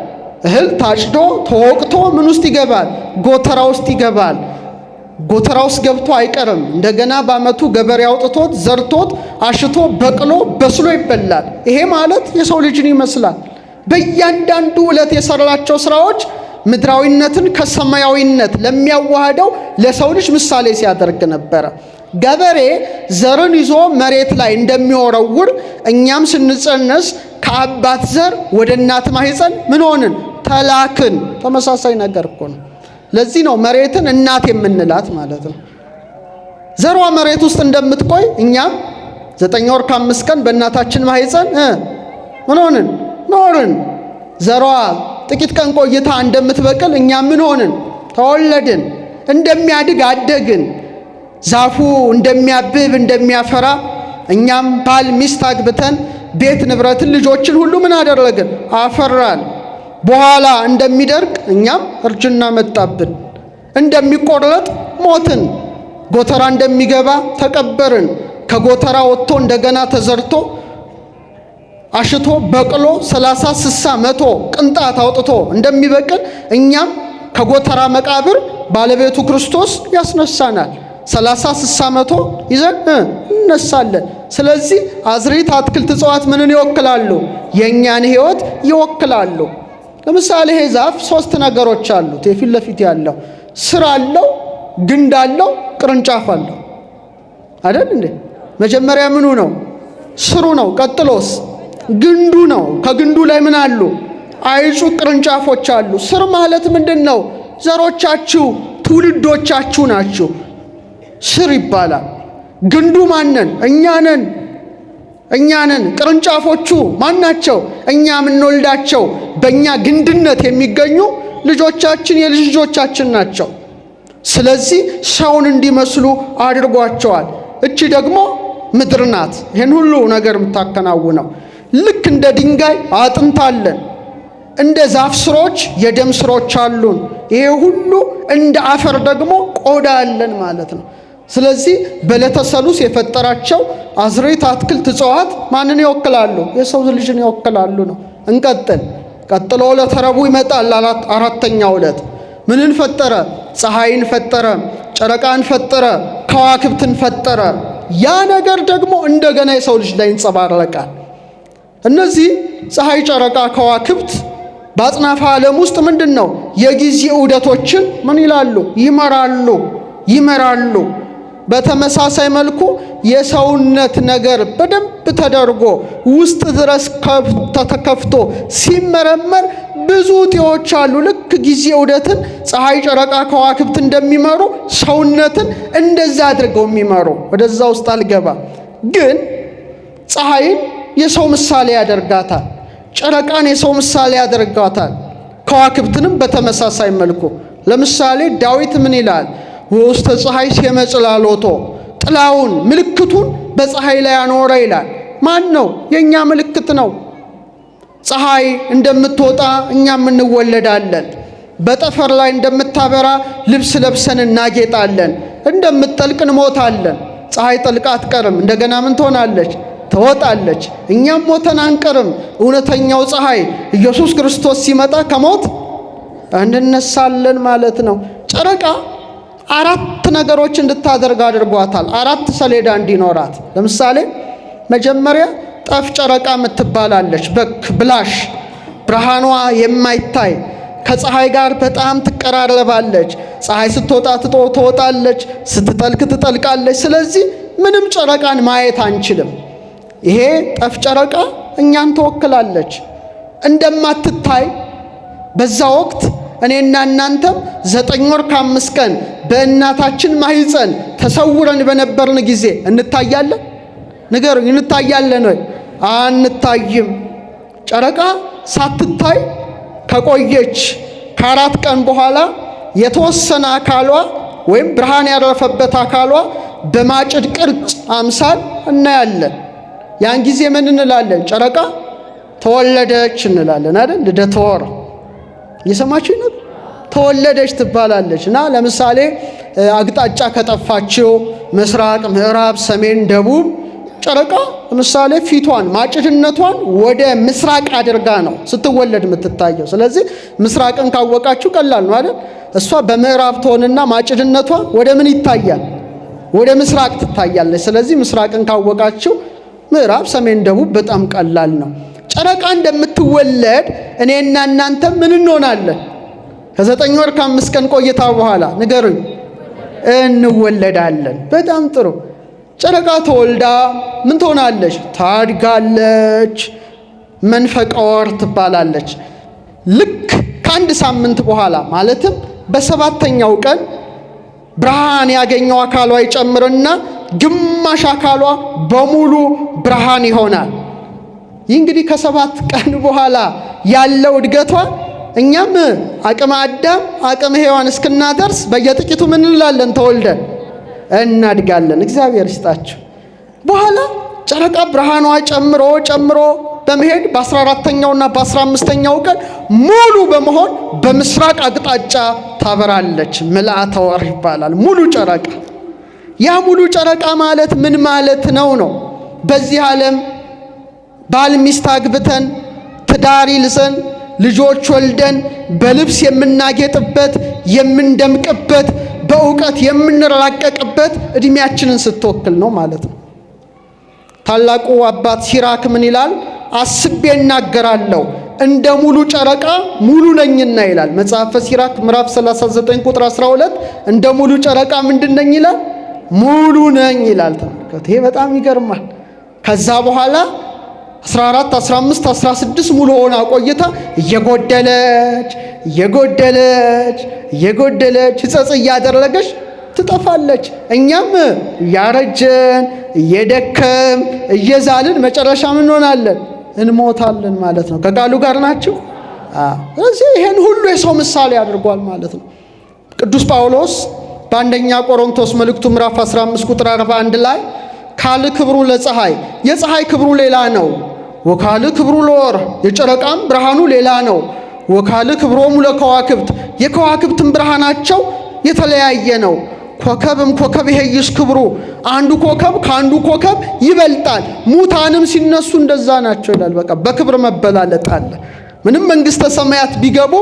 እህል ታጭዶ ተወቅቶ ምን ውስጥ ይገባል? ጎተራ ውስጥ ይገባል። ጎተራ ውስጥ ገብቶ አይቀርም። እንደገና በዓመቱ ገበሬ አውጥቶት ዘርቶት አሽቶ በቅሎ በስሎ ይበላል። ይሄ ማለት የሰው ልጅን ይመስላል። በእያንዳንዱ ዕለት የሰራቸው ስራዎች ምድራዊነትን ከሰማያዊነት ለሚያዋህደው ለሰው ልጅ ምሳሌ ሲያደርግ ነበረ። ገበሬ ዘርን ይዞ መሬት ላይ እንደሚወረውር እኛም ስንጸነስ ከአባት ዘር ወደ እናት ማህፀን ምን ሆንን? ተላክን። ተመሳሳይ ነገር እኮ ነው። ለዚህ ነው መሬትን እናት የምንላት ማለት ነው። ዘሯ መሬት ውስጥ እንደምትቆይ እኛም 9 ወር ከ5 ቀን በእናታችን ማህፀን ምን ሆንን? ኖርን። ዘሯ ጥቂት ቀን ቆይታ እንደምትበቅል እኛም ምን ሆንን? ተወለድን። እንደሚያድግ አደግን። ዛፉ እንደሚያብብ እንደሚያፈራ እኛም ባል ሚስት አግብተን ቤት ንብረትን ልጆችን ሁሉ ምን አደረግን? አፈራን። በኋላ እንደሚደርቅ እኛም እርጅና መጣብን። እንደሚቆረጥ ሞትን። ጎተራ እንደሚገባ ተቀበርን። ከጎተራ ወጥቶ እንደገና ተዘርቶ አሽቶ በቅሎ 30 60 100 ቅንጣት አውጥቶ እንደሚበቅል እኛም ከጎተራ መቃብር ባለቤቱ ክርስቶስ ያስነሳናል። 30 60 100 ይዘን እነሳለን። ስለዚህ አዝርዕት፣ አትክልት፣ እጽዋት ምንን ይወክላሉ? የእኛን ሕይወት ይወክላሉ። ለምሳሌ ይሄ ዛፍ 3 ነገሮች አሉት። የፊት ለፊት ያለው ስር አለው፣ ግንድ አለው፣ ቅርንጫፍ አለው አይደል እንዴ? መጀመሪያ ምኑ ነው? ስሩ ነው። ቀጥሎስ ግንዱ ነው። ከግንዱ ላይ ምን አሉ? አይጩ ቅርንጫፎች አሉ። ስር ማለት ምንድን ነው? ዘሮቻችሁ ትውልዶቻችሁ ናችሁ። ስር ይባላል። ግንዱ ማነን? እኛ ነን። ቅርንጫፎቹ ማናቸው? እኛ የምንወልዳቸው በእኛ ግንድነት የሚገኙ ልጆቻችን የልጅ ልጆቻችን ናቸው። ስለዚህ ሰውን እንዲመስሉ አድርጓቸዋል። እቺ ደግሞ ምድር ናት ይህን ሁሉ ነገር የምታከናውነው። ልክ እንደ ድንጋይ አጥንት አለን፣ እንደ ዛፍ ስሮች የደም ስሮች አሉን። ይሄ ሁሉ እንደ አፈር ደግሞ ቆዳ አለን ማለት ነው። ስለዚህ በዕለተ ሰሉስ የፈጠራቸው አዝርዕት፣ አትክልት፣ እጽዋት ማንን ይወክላሉ? የሰው ልጅን ይወክላሉ ነው። እንቀጥል። ቀጥሎ ዕለተ ረቡዕ ይመጣል። አራተኛው ዕለት ምንን ፈጠረ? ፀሐይን ፈጠረ፣ ጨረቃን ፈጠረ፣ ከዋክብትን ፈጠረ። ያ ነገር ደግሞ እንደገና የሰው ልጅ ላይ ይንጸባረቃል። እነዚህ ፀሐይ፣ ጨረቃ፣ ከዋክብት በአጽናፈ ዓለም ውስጥ ምንድን ነው? የጊዜ ዑደቶችን ምን ይላሉ? ይመራሉ። በተመሳሳይ መልኩ የሰውነት ነገር በደንብ ተደርጎ ውስጥ ድረስ ተከፍቶ ሲመረመር ብዙ እጢዎች አሉ። ልክ ጊዜ ዑደትን ፀሐይ፣ ጨረቃ፣ ከዋክብት እንደሚመሩ ሰውነትን እንደዛ አድርገው የሚመሩ። ወደዛ ውስጥ አልገባ። ግን ፀሐይን የሰው ምሳሌ ያደርጋታል። ጨረቃን የሰው ምሳሌ ያደርጋታል። ከዋክብትንም በተመሳሳይ መልኩ። ለምሳሌ ዳዊት ምን ይላል? ውስተ ፀሐይ ሲመጽላሎቶ፣ ጥላውን ምልክቱን በፀሐይ ላይ አኖረ ይላል። ማን ነው? የእኛ ምልክት ነው። ፀሐይ እንደምትወጣ እኛም እንወለዳለን። በጠፈር ላይ እንደምታበራ ልብስ ለብሰን እናጌጣለን። እንደምትጠልቅ እንሞታለን። ፀሐይ ጠልቃ አትቀርም። እንደገና ምን ትሆናለች? ትወጣለች። እኛም ሞተን አንቀርም። እውነተኛው ፀሐይ ኢየሱስ ክርስቶስ ሲመጣ ከሞት እንነሳለን ማለት ነው። ጨረቃ 4 ነገሮች እንድታደርግ አድርጓታል። 4 ሰሌዳ እንዲኖራት። ለምሳሌ መጀመሪያ ጠፍ ጨረቃ የምትባላለች ብላሽ፣ ብርሃኗ የማይታይ ከፀሐይ ጋር በጣም ትቀራረባለች። ፀሐይ ስትወጣ ትወጣለች፣ ስትጠልቅ ትጠልቃለች። ስለዚህ ምንም ጨረቃን ማየት አንችልም። ይሄ ጠፍ ጨረቃ እኛን ትወክላለች። እንደማትታይ በዛ ወቅት እኔና እናንተም 9 ወር ከ5 ቀን በእናታችን ማህፀን ተሰውረን በነበርን ጊዜ እንታያለን? ንገሩኝ፣ እንታያለን ወይ? አንታይም። ጨረቃ ሳትታይ ከቆየች ከ4 ቀን በኋላ የተወሰነ አካሏ ወይም ብርሃን ያረፈበት አካሏ በማጭድ ቅርጽ አምሳል እናያለን። ያን ጊዜ ምን እንላለን? ጨረቃ ተወለደች እንላለን አይደል? ልደተ ወር እየሰማችሁ ነው። ተወለደች ትባላለች። እና ለምሳሌ አቅጣጫ ከጠፋችው ምስራቅ፣ ምዕራብ፣ ሰሜን፣ ደቡብ ጨረቃ ለምሳሌ ፊቷን ማጭድነቷን ወደ ምስራቅ አድርጋ ነው ስትወለድ የምትታየው። ስለዚህ ምስራቅን ካወቃችሁ ቀላል ነው አይደል? እሷ በምዕራብ ትሆንና ማጭድነቷ ወደ ምን ይታያል? ወደ ምስራቅ ትታያለች። ስለዚህ ምስራቅን ካወቃችሁ ምዕራብ፣ ሰሜን፣ ደቡብ በጣም ቀላል ነው። ጨረቃ እንደምትወለድ እኔና እናንተ ምን እንሆናለን? ከ9 ወር ከ5 ቀን ቆይታ በኋላ ንገሩኝ፣ እንወለዳለን። በጣም ጥሩ። ጨረቃ ተወልዳ ምን ትሆናለች? ታድጋለች። መንፈቀ ወር ትባላለች። ልክ ከአንድ ሳምንት በኋላ ማለትም በ7ኛው ቀን ብርሃን ያገኘው አካሏ ይጨምርና ግማሽ አካሏ በሙሉ ብርሃን ይሆናል። ይህ እንግዲህ ከ7 ቀን በኋላ ያለው እድገቷ እኛም አቅመ አዳም አቅመ ሔዋን እስክናደርስ በየጥቂቱ ምን እንላለን? ተወልደን እናድጋለን። እግዚአብሔር ይስጣችሁ። በኋላ ጨረቃ ብርሃኗ ጨምሮ በመሄድ በ14ኛውና በ15ኛው ቀን ሙሉ በመሆን በምስራቅ አቅጣጫ ታበራለች። ምልአተ ወር ይባላል ሙሉ ጨረቃ። ያ ሙሉ ጨረቃ ማለት ምን ማለት ነው? በዚህ ዓለም ባል ሚስት አግብተን ትዳር ይዘን ልጆች ወልደን በልብስ የምናጌጥበት የምንደምቅበት በእውቀት የምንራቀቅበት እድሜያችንን ስትወክል ነው ማለት ነው። ታላቁ አባት ሲራክ ምን ይላል? አስቤ እናገራለሁ እንደ ሙሉ ጨረቃ ሙሉ ነኝና ይላል። መጽሐፈ ሲራክ ምዕራፍ 39 ቁጥር 12 እንደ ሙሉ ጨረቃ ምንድን ነኝ ይላል? ሙሉ ነኝ ይላል። ተመልከቱ፣ ይሄ በጣም ይገርማል። ከዛ በኋላ 14 15 16 ሙሉ ሆና ቆይታ እየጎደለች ሕጸጽ እያደረገች ትጠፋለች። እኛም እያረጀን እየደከም እየዛልን መጨረሻ ምን እንሆናለን? እንሞታለን ማለት ነው። ከቃሉ ጋር ናችሁ? ስለዚህ ይሄን ሁሉ የሰው ምሳሌ አድርጓል ማለት ነው። ቅዱስ ጳውሎስ በአንደኛ ቆሮንቶስ መልእክቱ ምዕራፍ 15 ቁጥር 41 ላይ ካል ክብሩ ለፀሐይ፣ የፀሐይ ክብሩ ሌላ ነው። ወካል ክብሩ ለወር፣ የጨረቃም ብርሃኑ ሌላ ነው። ወካል ክብሮሙ ለከዋክብት፣ የከዋክብትም ብርሃናቸው የተለያየ ነው። ኮከብም ኮከብ ይሄይስ ክብሩ፣ አንዱ ኮከብ ከአንዱ ኮከብ ይበልጣል። ሙታንም ሲነሱ እንደዛ ናቸው ይላል። በቃ በክብር መበላለጥ አለ። ምንም መንግስተ ሰማያት ቢገቡ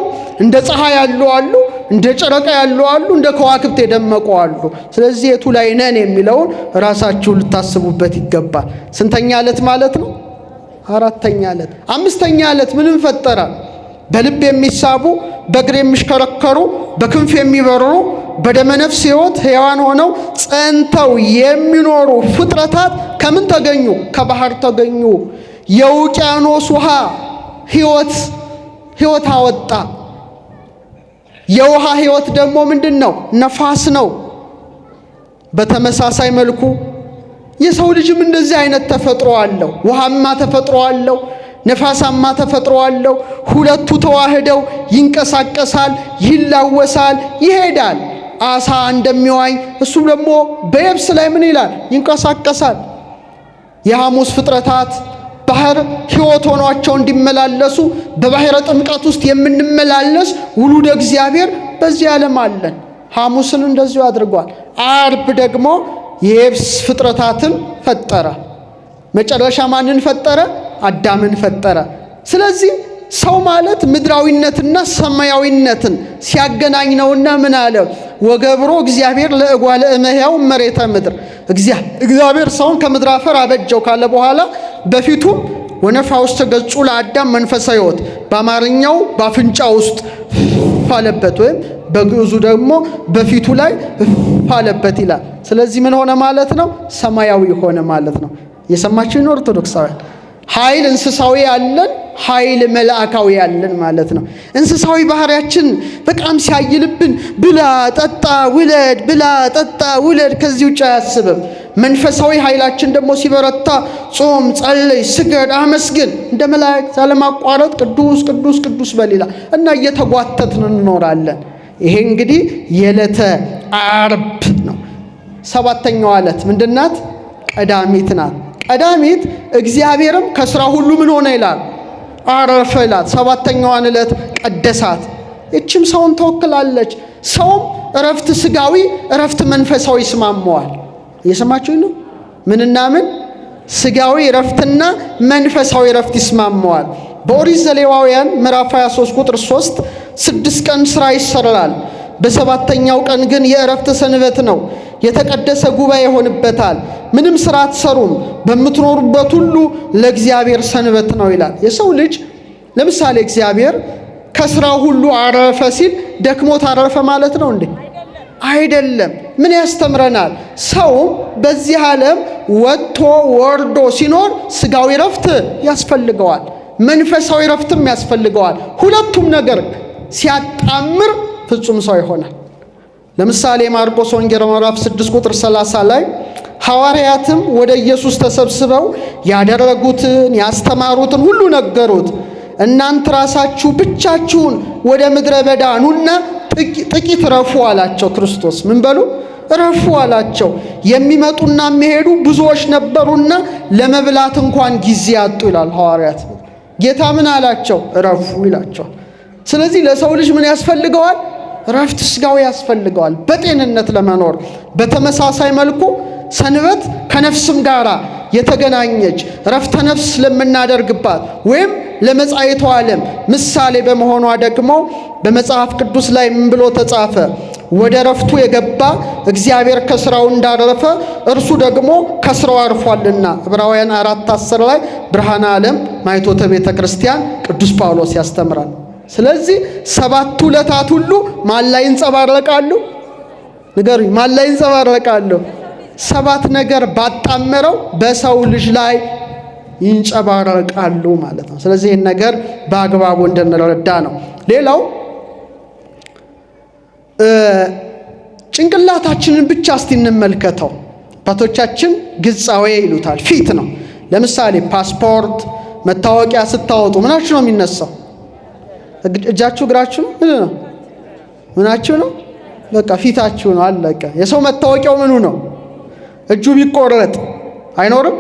እንደ ፀሐይ ያሉ አሉ፣ እንደ ጨረቃ ያሉ አሉ፣ እንደ ከዋክብት የደመቁ አሉ። ስለዚህ የቱ ላይ ነን የሚለውን ራሳችሁ ልታስቡበት ይገባል። ስንተኛ ዕለት ማለት ነው? 4ኛ ዕለት። 5ኛ ዕለት ምንም ፈጠረ? በልብ የሚሳቡ በእግር የሚሽከረከሩ በክንፍ የሚበሩ በደመነፍስ ሕይወት ሕያዋን ሆነው ጸንተው የሚኖሩ ፍጥረታት ከምን ተገኙ? ከባህር ተገኙ። የውቅያኖስ ውሃ ሕይወት አወጣ። የውሃ ሕይወት ደግሞ ምንድን ነው? ነፋስ ነው። በተመሳሳይ መልኩ የሰው ልጅም እንደዚህ አይነት ተፈጥሮ አለው። ውሃማ ተፈጥሮ አለው፣ ነፋሳማ ተፈጥሮ አለው። ሁለቱ ተዋህደው ይንቀሳቀሳል፣ ይላወሳል፣ ይሄዳል። አሳ እንደሚዋኝ እሱ ደግሞ በየብስ ላይ ምን ይላል? ይንቀሳቀሳል። የሐሙስ ፍጥረታት ባህር ሕይወት ሆኗቸው እንዲመላለሱ በባሕረ ጥምቀት ውስጥ የምንመላለስ ውሉደ እግዚአብሔር በዚህ ዓለም አለን። ሐሙስን እንደዚሁ አድርጓል። አርብ ደግሞ የየብስ ፍጥረታትን ፈጠረ። መጨረሻ ማንን ፈጠረ? አዳምን ፈጠረ። ስለዚህ ሰው ማለት ምድራዊነትና ሰማያዊነትን ሲያገናኝ ነውና ምን አለ? ወገብሮ እግዚአብሔር ለእጓለ እመሕያው መሬተ ምድር፣ እግዚአብሔር ሰውን ከምድር አፈር አበጀው ካለ በኋላ በፊቱም ወነፋ ውስጥ ገጹ ለአዳም መንፈሰ ሕይወት፣ በአማርኛው በአፍንጫ ውስጥ አለበት ወይም በግዕዙ ደግሞ በፊቱ ላይ አለበት ይላል። ስለዚህ ምን ሆነ ማለት ነው? ሰማያዊ ሆነ ማለት ነው። የሰማችሁኝ ኦርቶዶክሳውያን? ኃይል እንስሳዊ ያለን፣ ኃይል መላእካዊ ያለን ማለት ነው። እንስሳዊ ባህሪያችን በጣም ሲያይልብን ብላ ጠጣ ውለድ፣ ብላ ጠጣ ውለድ፣ ከዚህ ውጭ አያስብም። መንፈሳዊ ኃይላችን ደግሞ ሲበረታ ጾም፣ ጸልይ፣ ስገድ፣ አመስግን እንደ መላእክት ያለማቋረጥ ቅዱስ ቅዱስ ቅዱስ በሌላ እና እየተጓተትን እንኖራለን። ይሄ እንግዲህ የዕለተ ዓርብ ነው። 7ኛዋ ዕለት ምንድናት? ቀዳሚት ናት። ቀዳሚት እግዚአብሔርም ከስራ ሁሉ ምን ሆነ ይላል? አረፈ ይላል። 7ኛዋን ዕለት ቀደሳት። እችም ሰውን ተወክላለች። ሰውም እረፍት ስጋዊ እረፍት መንፈሳዊ ይስማማዋል። እየሰማችሁኝ ነው? ምንና ምን? ስጋዊ ረፍትና መንፈሳዊ ረፍት ይስማማዋል። በኦሪት ዘሌዋውያን ምዕራፍ 23 ቁጥር 3 6 ቀን ሥራ ይሰራል፣ በሰባተኛው ቀን ግን የእረፍት ሰንበት ነው፣ የተቀደሰ ጉባኤ ይሆንበታል፣ ምንም ሥራ አትሰሩም፣ በምትኖሩበት ሁሉ ለእግዚአብሔር ሰንበት ነው ይላል። የሰው ልጅ ለምሳሌ እግዚአብሔር ከሥራው ሁሉ አረፈ ሲል ደክሞት አረፈ ማለት ነው እንዴ? አይደለም። ምን ያስተምረናል? ሰው በዚህ ዓለም ወጥቶ ወርዶ ሲኖር ስጋዊ ረፍት ያስፈልገዋል፣ መንፈሳዊ ረፍትም ያስፈልገዋል። ሁለቱም ነገር ሲያጣምር ፍጹም ሰው ይሆናል። ለምሳሌ ማርቆስ ወንጌል ምዕራፍ 6 ቁጥር 30 ላይ ሐዋርያትም ወደ ኢየሱስ ተሰብስበው ያደረጉትን ያስተማሩትን ሁሉ ነገሩት። እናንተ ራሳችሁ ብቻችሁን ወደ ምድረ በዳ ኑና ጥቂት ረፉ አላቸው። ክርስቶስ ምን በሉ? ረፉ አላቸው። የሚመጡና የሚሄዱ ብዙዎች ነበሩና ለመብላት እንኳን ጊዜ ያጡ ይላል ሐዋርያት። ጌታ ምን አላቸው? ረፉ ይላቸዋል። ስለዚህ ለሰው ልጅ ምን ያስፈልገዋል? ረፍት ስጋዊ ያስፈልገዋል በጤንነት ለመኖር። በተመሳሳይ መልኩ ሰንበት ከነፍስም ጋር የተገናኘች ረፍተ ነፍስ ለምናደርግባት ወይም ለመጻኢቱ ዓለም ምሳሌ በመሆኗ ደግሞ በመጽሐፍ ቅዱስ ላይ ምን ብሎ ተጻፈ? ወደ ረፍቱ የገባ እግዚአብሔር ከስራው እንዳረፈ እርሱ ደግሞ ከስራው አርፏልና። ዕብራውያን 4:10 ላይ ብርሃነ ዓለም ማይቶተ ቤተ ክርስቲያን ቅዱስ ጳውሎስ ያስተምራል። ስለዚህ ሰባቱ ዕለታት ሁሉ ማን ላይ ይንጸባረቃሉ? ንገሩኝ፣ ማን ላይ ይንጸባረቃሉ? ሰባት ነገር ባጣመረው በሰው ልጅ ላይ ይንጸባረቃሉ ማለት ነው። ስለዚህ ይህን ነገር በአግባቡ እንድንረዳ ነው። ሌላው ጭንቅላታችንን ብቻ እስቲ እንመልከተው። አባቶቻችን ግጻዌ ይሉታል፣ ፊት ነው። ለምሳሌ ፓስፖርት፣ መታወቂያ ስታወጡ ምናችሁ ነው የሚነሳው? እጃችሁ፣ እግራችሁ ነው? ምናችሁ ነው? በቃ ፊታችሁ ነው። አለቀ። የሰው መታወቂያው ምኑ ነው? እጁ ቢቆረጥ አይኖርም?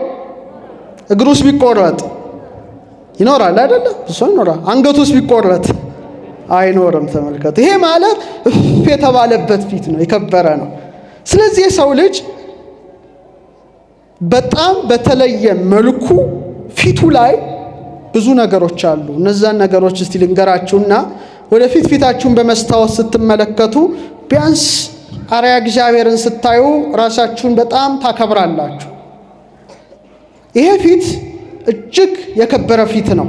እግሩስ ቢቆረጥ ይኖራል አይደለ? እሱ ይኖራል። አንገቱስ ቢቆረጥ አይኖርም። ተመልከቱ። ይሄ ማለት የተባለበት ፊት ነው፣ የከበረ ነው። ስለዚህ የሰው ልጅ በጣም በተለየ መልኩ ፊቱ ላይ ብዙ ነገሮች አሉ። እነዛን ነገሮች እስቲ ልንገራችሁና ወደፊት ፊታችሁን በመስታወት ስትመለከቱ ቢያንስ አርያ እግዚአብሔርን ስታዩ ራሳችሁን በጣም ታከብራላችሁ። ይሄ ፊት እጅግ የከበረ ፊት ነው።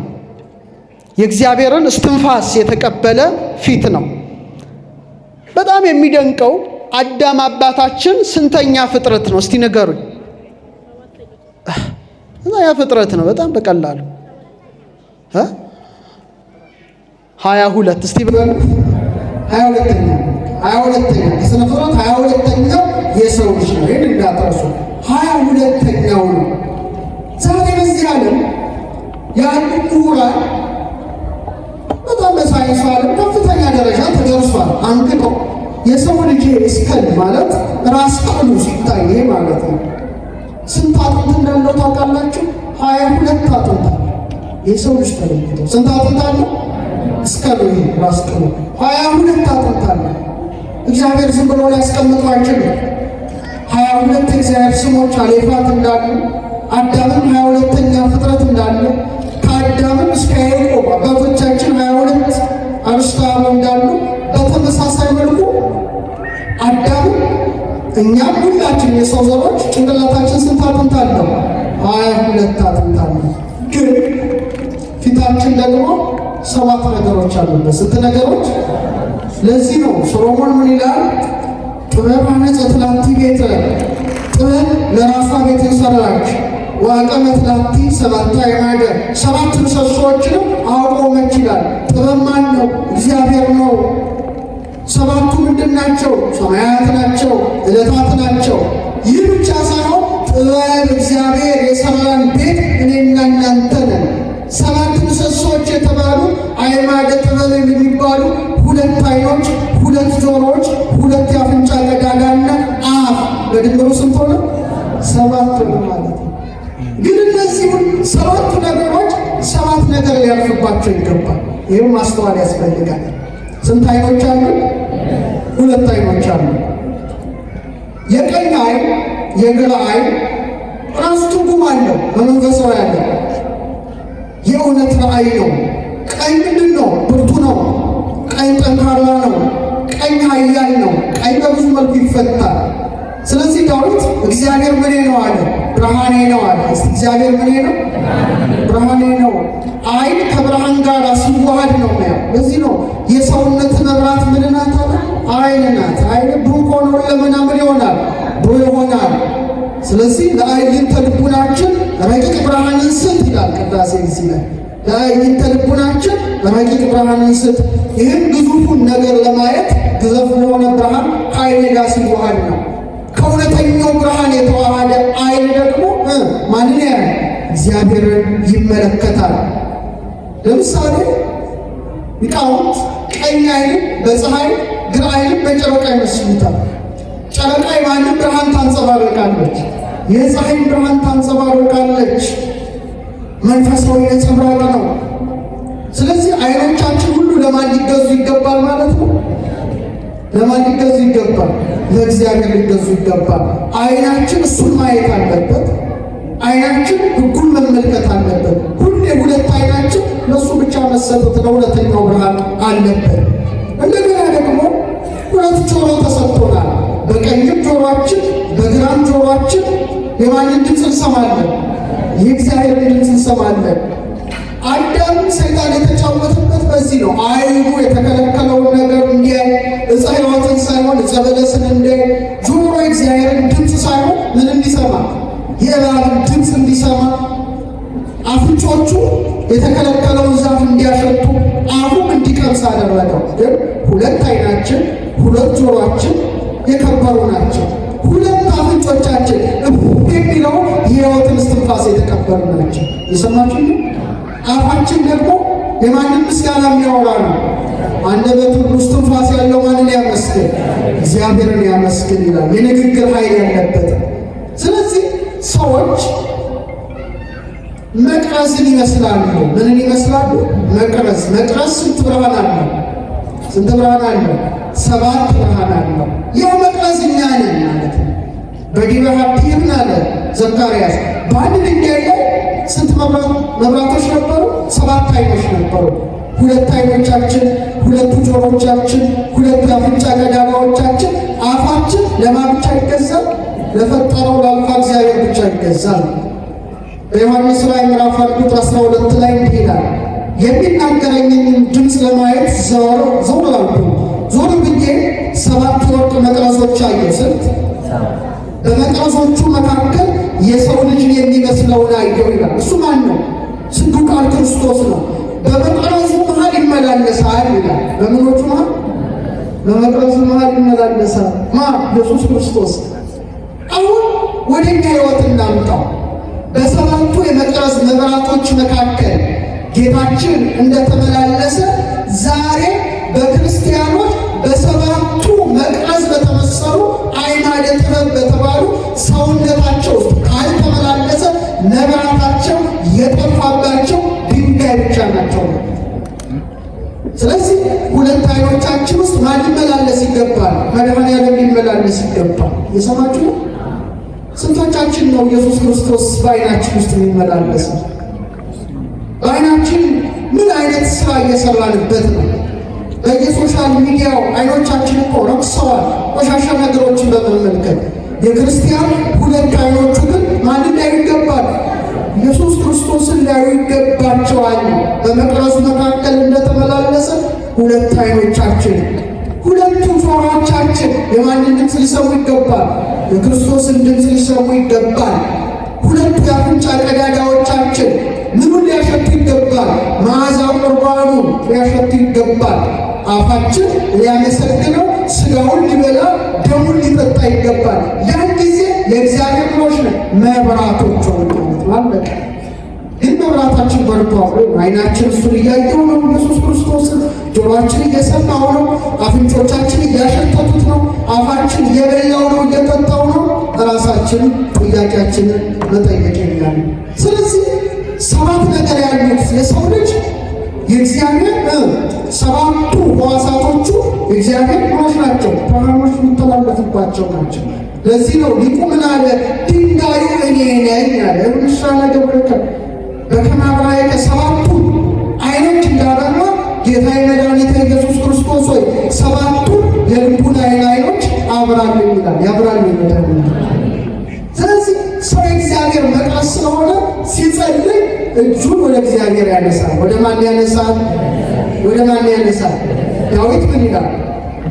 የእግዚአብሔርን እስትንፋስ የተቀበለ ፊት ነው። በጣም የሚደንቀው አዳም አባታችን ስንተኛ ፍጥረት ነው? እስቲ ንገሩኝ። ያ ፍጥረት ነው። በጣም በቀላሉ 22 እስቲ በሉ 22ኛ ስነ ፍጥረት 22ኛው የሰው ልጅ ነው። ይሄን እንዳትረሱ። 22ኛው ነው። ዛሬ በዚህ ዓለም ያሉ ምሁራን በጣም በሳይንሱ ዓለም ከፍተኛ ደረጃ ተደርሷል። አንግቶ የሰው ልጅ እስከል ማለት ራስ ቅሉ ሲታይ ይሄ ማለት ነው። ስንት አጥንት እንዳለው ታውቃላችሁ? 22 አጥንት የሰው ልጅ ተለይቶ ስንት አጥንት አለው? እስከሉ ይሄ ራስ ቅሉ 22 አጥንት አለ። እግዚአብሔር ዝም ብሎ ሊያስቀምጠው አይችልም። 22 የእግዚአብሔር ስሞች አሌፋት እንዳሉ አዳምም 22ኛ ፍጥረት እንዳለ ከአዳምም እስከ ያዕቆብ አባቶቻችን 22 አርዕስተ አበው እንዳሉ በተመሳሳይ መልኩ አዳምም እኛም ሁላችን የሰው ዘሮች ጭንቅላታችን ስንት አጥንት አለው? 22 አጥንት አለው። ግን ፊታችን ደግሞ 7 ነገሮች አሉበት። ስንት ነገሮች? ለዚህ ነው ሶሎሞን ምን ይላል? ጥበብ አነጸት ላቲ ቤተ፣ ጥበብ ለራሷ ቤት ሰራች። ወአቀመት ላቲ 7 አዕማደ፣ 7 ምሰሶዎችንም አቆመች ይላል። ጥበብ ማን ነው? እግዚአብሔር ነው። 7ቱ ምንድን ናቸው? ሰማያት ናቸው፣ ዕለታት ናቸው። ይህ ብቻ ሳይሆን ጥበብ እግዚአብሔር የሰራን ቤት እኔና እናንተ ነን። 7 ምሰሶዎች የተባሉ አዕማደ ጥበብ የሚባሉ 2 ዓይኖች፣ 2 ጆሮዎች፣ 2 የአፍንጫ ቀዳዳና አፍ በድምሩ ስንት ሆነ? 7 ነው ማለት ነው። ግን እነዚሁን 7 ነገሮች 7 ነገር ሊያልፍባቸው ይገባል። ይህም ማስተዋል ያስፈልጋል። ስንት ዓይኖች አሉ? 2 ዓይኖች አሉ። የቀኝ ዓይን የግራ ዓይን ራሱ ትርጉም አለው በመንፈሳዊ ያለ የእውነት ራእይ ነው። ቀኝ ምንድን ነው? ብርቱ ነው። ቀኝ ጠንካራ ነው። ቀኝ ኃያል ነው። ቀኝ በብዙ መልኩ ይፈታል። ስለዚህ ዳዊት እግዚአብሔር ምኔ ነው አለ፣ ብርሃኔ ነው አለ። እግዚአብሔር ምኔ ነው? ብርሃኔ ነው። አይን ከብርሃን ጋር ሲዋሃድ ነው ያው። ለዚህ ነው የሰውነት መብራት ምን ናት አለ? አይን ናት። አይን ብሩህ ሆኖ ለምና ምን ይሆናል? ብሩህ ይሆናል። ስለዚህ ለአይንተ ልቡናችን ረቂቅ ብርሃንን ስጥ ይላል ቅዳሴ ጊዜ ላይ። ለአይንተ ልቡናችን ረቂቅ ብርሃንን ስጥ። ይህን ግዙፉን ነገር ለማየት ግዘፍ የሆነ ብርሃን ከአይን ጋር ሲዋሃድ ነው። ከእውነተኛው ብርሃን የተዋሃደ አይን ደግሞ ማንን ያያል? እግዚአብሔርን ይመለከታል። ለምሳሌ ሊቃውንት ቀኝ አይንን በፀሐይ ግራ አይንን በጨረቃ ይመስሉታል። ጨረቃ የማንን ብርሃን ታንጸባርቃለች? የፀሐይን ብርሃን ታንጸባርቃለች። መንፈሳዊ ነጸብራቅ ነው። ስለዚህ አይኖቻችን ሁሉ ለማን ሊገዙ ይገባል ማለት ነው? ለማን ሊገዙ ይገባል? ለእግዚአብሔር ሊገዙ ይገባል። አይናችን እሱን ማየት አለበት። አይናችን ሕጉን መመልከት አለበት። ሁሌ ሁለት አይናችን ለእሱ ብቻ መሰጠት ለእውነተኛው ብርሃን አለበት። እንደገና ደግሞ ሁለት ጆሮ ተሰጥቶናል። በቀኝም ጆሮአችን በግራም ጆሮአችን የማንን ድምፅ እንሰማለን? የእግዚአብሔርን ድምፅ እንሰማለን። አዳም ሰይጣን የተጫወተበት በዚህ ነው። አይኑ የተከለከለውን ነገር እንዲያይ ዕፀ ሕይወትን ሳይሆን ዕፀ በለስን እንዲያይ፣ ጆሮ የእግዚአብሔርን ድምፅ ሳይሆን ምን እንዲሰማ? የእባብን ድምፅ እንዲሰማ፣ አፍንጮቹ የተከለከለውን ዛፍ እንዲያሸቱ፣ አፉም እንዲቀምስ አደረገው። ግን ሁለት አይናችን ሁለት ጆሮአችን የከበሩ ናቸው። ሁለት አፍንጮቻችን የሚለው የሕይወትን እስትንፋስ የተቀበሉ ናቸው። የሰማችሁ? አፋችን ደግሞ የማንን ምስጋና የሚያወራ ነው? አንደበቱ ሁሉ እስትንፋስ ያለው ማንን ያመስግን? እግዚአብሔርን ያመስግን ይላል። የንግግር ኃይል ያለበት። ስለዚህ ሰዎች መቅረዝን ይመስላሉ። ምንን ይመስላሉ? መቅረዝ። መቅረዝ ስንት ብርሃን አለው? ስንት ብርሃን አለው? 7 ብርሃን አለው። ያው መቅረዝ እኛ ነን ማለት ነው። በዲበ ሀብቲም አለ ዘካርያስ። በአንድ ድንጋይ ላይ ስንት መብራቶች ነበሩ? 7 አይኖች ነበሩ። 2 አይኖቻችን፣ 2 ጆሮቻችን፣ 2 አፍንጫ ቀዳዳዎቻችን፣ አፋችን ለማን ብቻ ይገዛል? ለፈጠረው ለአልፋ እግዚአብሔር ብቻ ይገዛል። በዮሐንስ ራዕይ ምዕራፍ 1 ቁጥር 12 ላይ እንዲህ ይላል፣ የሚናገረኝን ድምፅ ለማየት ዘወር አልኩ። ዞር ብዬ 7 የወርቅ መቅረዞች አየሁ። ስንት? በመቅረዞቹ መካከል የሰው ልጅ የሚመስለውን አየሁ ይላል። እሱ ማን ነው? ስንቱ ቃል ክርስቶስ ነው። በመቅረዙ መሃል ይመላለሳል ይላል። በምኖቹ መሃል? በመቅረዙ መሃል ይመላለሳል። ኢየሱስ ክርስቶስ። አሁን ወደ እኛ ሕይወት እናምጣው። በ7ቱ የመቅረዝ መብራቶች መካከል ጌታችን እንደተመላለሰ ዛሬ በክርስቲያኖች በ7ቱ መቅረዝ በተመሰሉ አዕማደ ጥበብ በተባሉ ሰውነታቸው ውስጥ ካልተመላለሰ መብራታቸው የጠፋባቸው ድንጋይ ብቻ ናቸው። ስለዚህ 2 አይኖቻችን ውስጥ ማን ሊመላለስ ይገባል? መድኃኔዓለም ሊመላለስ ይገባል። የሰማችሁ ነው? ስንቶቻችን ነው ኢየሱስ ክርስቶስ በአይናችን ውስጥ የሚመላለሰው? በአይናችን ምን አይነት ስራ እየሰራንበት ነው? በየሶሻል ሚዲያው አይኖቻችን እኮ ረክሰዋል፣ ቆሻሻ ነገሮችን በመመልከት። የክርስቲያን 2 አይኖቹ ግን ማንን ሊያዩ ይገባል? ኢየሱስ ክርስቶስን ሊያዩ ይገባቸዋል። በመቅረዙ መካከል እንደተመላለሰ 2 አይኖቻችን፣ 2 ጆሮቻችን የማንን ድምፅ ሊሰሙ ይገባል? የክርስቶስን ድምፅ ሊሰሙ ይገባል። 2 የአፍንጫ ቀዳዳዎቻችን ምኑን ሊያሸቱ ይገባል? መዓዛ ቁርባኑን ሊያሸቱ ይገባል። አፋችን ሊያመሰግነው፣ ስጋውን ሊበላ፣ ደሙን ሊጠጣ ይገባል። ያን ጊዜ የእግዚአብሔር ልጆች ነን፣ መብራቶች ማለት ግን መብራታችን በርቷል። አይናችን እሱን እያየው ነው ኢየሱስ ክርስቶስን፣ ጆሮአችን እየሰማው ነው፣ አፍንጮቻችን እያሸተቱት ነው፣ አፋችን እየበላው ነው፣ እየጠጣው ነው። ራሳችን ጥያቄያችንን መጠየቅ ይላል። ስለዚህ 7 ነገር ያሉት የሰው ልጅ የእግዚአብሔር ሰባቱ ሕዋሳቶቹ እግዚአብሔር ምኖች ናቸው፣ ብርሃኖች የሚተላለፉባቸው ናቸው። ለዚህ ነው ሊቁ ምን አለ? ድንጋዩ እኔ ነኝ አለ። ምሳሌ ገብረከ በከመ አብራከ ሰባቱ ዓይኖች እንዳበራ ጌታ መድኃኒተ ኢየሱስ ክርስቶስ ሆይ ሰባቱ የልቡን ዓይኖች አብራልኝ ይላል። ያብራልኝ መድኃኒት። ስለዚህ ሰው እግዚአብሔር መቅረስ ስለሆነ ሲጸልይ እጁን ወደ እግዚአብሔር ያነሳል። ወደ ማን ያነሳል? ወደ ማን ያነሳል? ዳዊት ምን ይላል?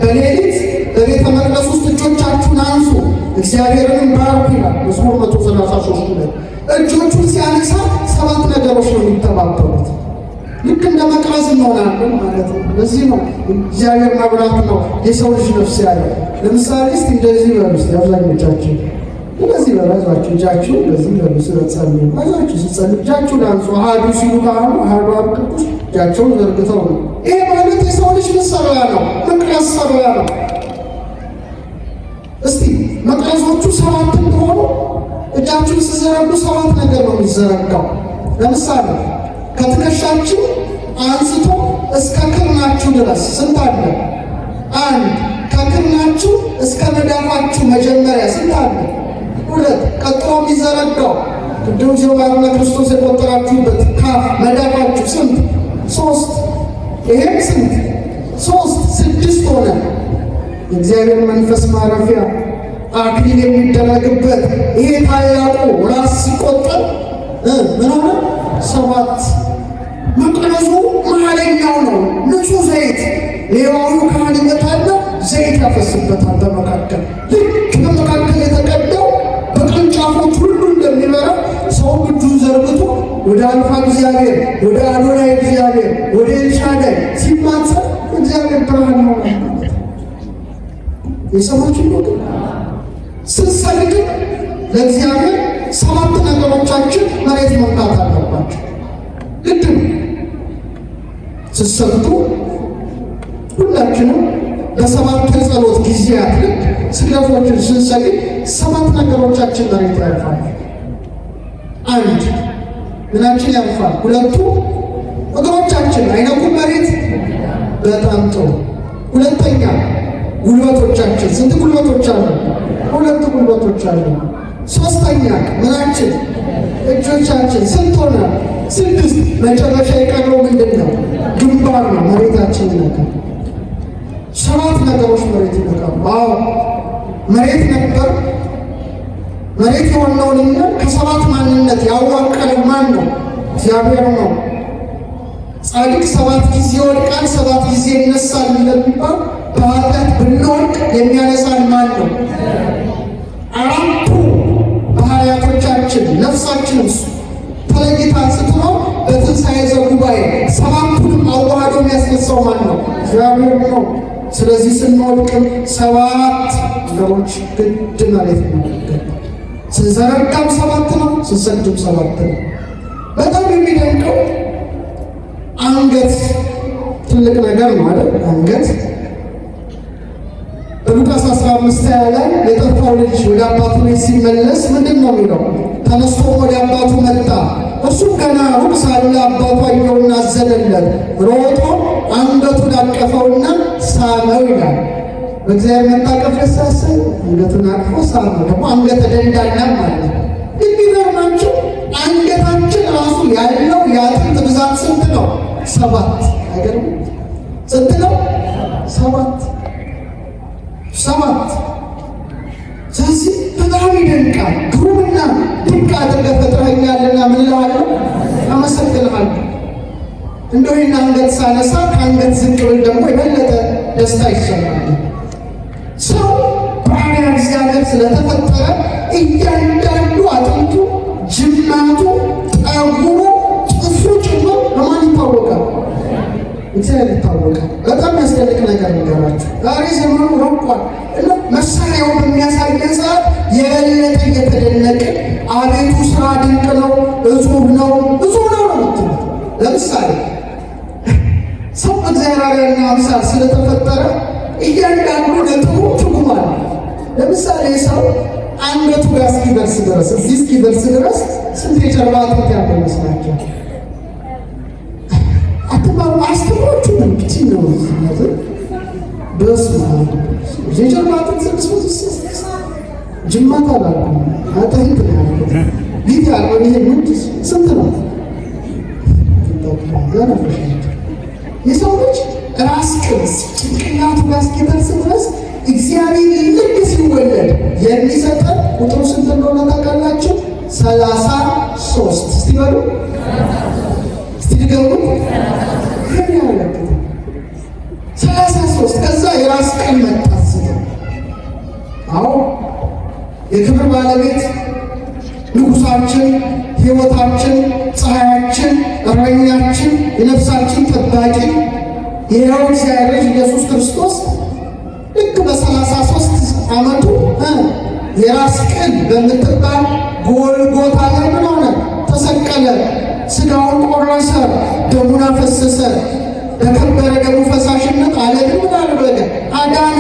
በሌሊት በቤተ መቅደስ ውስጥ እጆቻችሁን አንሱ እግዚአብሔርንም ባርኩ ይላል መዝሙር 133 ላይ። እጆቹን ሲያነሳ ሰባት ነገሮች ነው የሚተባበሩት። ልክ እንደ መቅረዝ እንሆናለን ማለት ነው። ለዚህ ነው እግዚአብሔር መብራት ነው የሰው ልጅ ነፍስ ያለ። ለምሳሌ እስቲ እንደዚህ በሉ እስቲ አብዛኞቻችሁ እንደዚህ በራሳችሁ እጃችሁ እንደዚህ በሉ ስለጸልዩ ባዛችሁ ሲጸልዩ እጃችሁን አንሱ አሐዱ ሲሉ ካህኑ አሐዱ አብ ቅዱስ እጃቸውን ዘርግተው ነው። ይሄ ማለት የሰው ልጅ መሰሪያ ነው፣ መቅረዝ ሰሪያ ነው። እስቲ መቅረዞቹ ሰባት እንደሆኑ እጃችሁን ሲዘረጉ ሰባት ነገር ነው የሚዘረጋው። ለምሳሌ ከትከሻችሁ አንስቶ እስከ ክርናችሁ ድረስ ስንት አለ? አንድ። ከክርናችሁ እስከ መዳፋችሁ መጀመሪያ ስንት አለ? ሁለት። ቀጥሎ የሚዘረጋው ቅድም ጀባርና ክርስቶስ የቆጠራችሁበት ካፍ መዳፋችሁ ስንት? ሶስት። ይሄም ስንት? ሶስት። ስድስት ሆነ። የእግዚአብሔር መንፈስ ማረፊያ አክሊል የሚደረግበት ይሄ ታላቁ ራስ ሲቆጠር ምን ሆነ? ሰባት። መቅረዙ መሀለኛው ነው፣ ንጹህ ዘይት። ሌዋዊው ካህን ይመጣና ዘይት ያፈስበታል በመካከል። ልክ በመካከል የተቀዳው በቅርንጫፎች ሁሉ እንደሚበራ ሰው እጁን ዘርግቶ ወደ አልፋ እግዚአብሔር፣ ወደ አዶናይ እግዚአብሔር፣ ወደ ኤልሻዳይ ሲማጸን እግዚአብሔር ብርሃን ነው ማለት የሰማችሁ ነው። ስንሰግድ ለእግዚአብሔር ሰባት ነገሮቻችን መሬት መምታት አለባቸው። ግድ ነው። ስትሰግዱ ሁላችንም በሰባቱ የጸሎት ጊዜያት ልክ ስግደቶችን ስንሰግድ ሰባት ነገሮቻችን መሬት ያልፋል። አንድ ምናችን ያልፋል? ሁለቱ እግሮቻችን አይነኩም መሬት። በጣም ጥሩ። ሁለተኛ ጉልበቶቻችን። ስንት ጉልበቶች አሉ? ሁለት ጉልበቶች አሉ። ሶስተኛ ምናችን? እጆቻችን። ስንት ሆነ? ስድስት። መጨረሻ የቀረው ምንድን ነው? ግንባር ነው። መሬታችን ይነካል። ሰባት ነገሮች መሬት ይነካሉ። አዎ መሬት ነበር። መሬት የሆነውንና ከሰባት ማንነት ያዋቀረው ማን ነው? እግዚአብሔር ነው። ጻድቅ ሰባት ጊዜ ይወድቃል፣ ሰባት ጊዜ ይነሳል እንደሚባል በኃጢአት ብንወድቅ የሚያነሳን ማን ነው? አራቱ ባህርያቶቻችን ነፍሳችን እሱ ተለይታ ስትኖር በትንሣኤ ዘጉባኤ ሰባቱንም አዋህዶ የሚያስነሳው ማን ነው? እግዚአብሔር ነው። ስለዚህ ስንወድቅም ሰባት ነገሮች ግድ መሬት ነው። ስንዘረጋም ሰባት ነው፣ ስንሰግድም ሰባት ነው። በጣም የሚደንቀው አንገት ትልቅ ነገር ነው አይደል? አንገት በሉቃስ 15 ላይ የጠፋው ልጅ ወደ አባቱ ቤት ሲመለስ ምንድን ነው የሚለው? ተነስቶ ወደ አባቱ መጣ። እርሱም ገና ሩቅ ሳለ አባቱ አየውና አዘነለት። ሮጦ አንገቱን አቀፈውና ሳመው ይላል። በእግዚአብሔር መታቀፍ ደስ ያሰኝ። አንገቱን አቅፎ ሳመው። ደግሞ አንገተ ደንዳና ማለት ነው። የሚገርማችሁ አንገታችን ራሱ ያለው የአጥንት ብዛት ስንት ነው? ሰባት። አይገርም? ስንት ነው? ሰባት። ሰባት። ስለዚህ በጣም ይደንቃል። ግሩምና ድንቅ አድርገህ ፈጥረኸኛልና ምን እልሃለሁ? አመሰግንሃለሁ። እንደው ይህን አንገት ሳነሳ ከአንገት ዝቅ ብል ደግሞ የበለጠ ደስታ ይሰማል። ሰው በአርአያ እግዚአብሔር ስለተፈጠረ እያንዳንዱ አጥንቱ፣ ጅማቱ፣ ጠጉሩ፣ ጥፍሩ ጭምር በማን ይታወቃል? እግዚአብሔር ይታወቃል። በጣም ያስደንቅ ነገር ነገራችሁ። ዛሬ ዘመኑ ረቋል እና መሳሪያው በሚያሳየን ሰዓት የበለጠ እየተደነቀ አቤቱ ስራ ድንቅ ነው፣ እጹብ ነው፣ እጹብ ነው ነው የምትሉት። ለምሳሌ ሰው በእግዚአብሔርና አምሳል ስለተፈጠረ እያንዳንዱ ነጥቡ ትርጉም አለ። ለምሳሌ ሰው አንገቱ ጋር እስኪደርስ ድረስ እዚህ እስኪደርስ ድረስ ስንት የጀርባ አጥንት ያለው ይመስላችኋል? አትማሩ አስተምሮቹ እንግዲህ ነው ማለት በስመ አብ የጀርባትን 666 ጅማት አላልኩም አጠይቅ ነው ቢት ያለው ይሄ ምን ስንት ነው? የሰው ልጅ ራስ ቅል ጭንቅላቱ ጋር እስኪደርስ ድረስ እግዚአብሔር ልክ ሲወለድ የሚሰጠን ቁጥሩ ስንት እንደሆነ ታውቃላችሁ? 33 እስቲ በሉ እስቲ ድገሙ። 33 ከዛ የራስ ቅል መጣስ። አዎ የክብር ባለቤት ንጉሳችን፣ ሕይወታችን፣ ፀሐያችን፣ እረኛችን፣ የነፍሳችን ጠባቂ ይኸው እግዚአብሔር ኢየሱስ ክርስቶስ ልክ በ33 ዓመቱ የራስ ቅል በምትባል ጎልጎታ ላይ ምን ሆነ? ተሰቀለ። ሥጋውን ቆረሰ፣ ደሙን አፈሰሰ። በከበረ ደሙ ፈሳሽነት ዓለምን ምን አደረገ? አዳነ።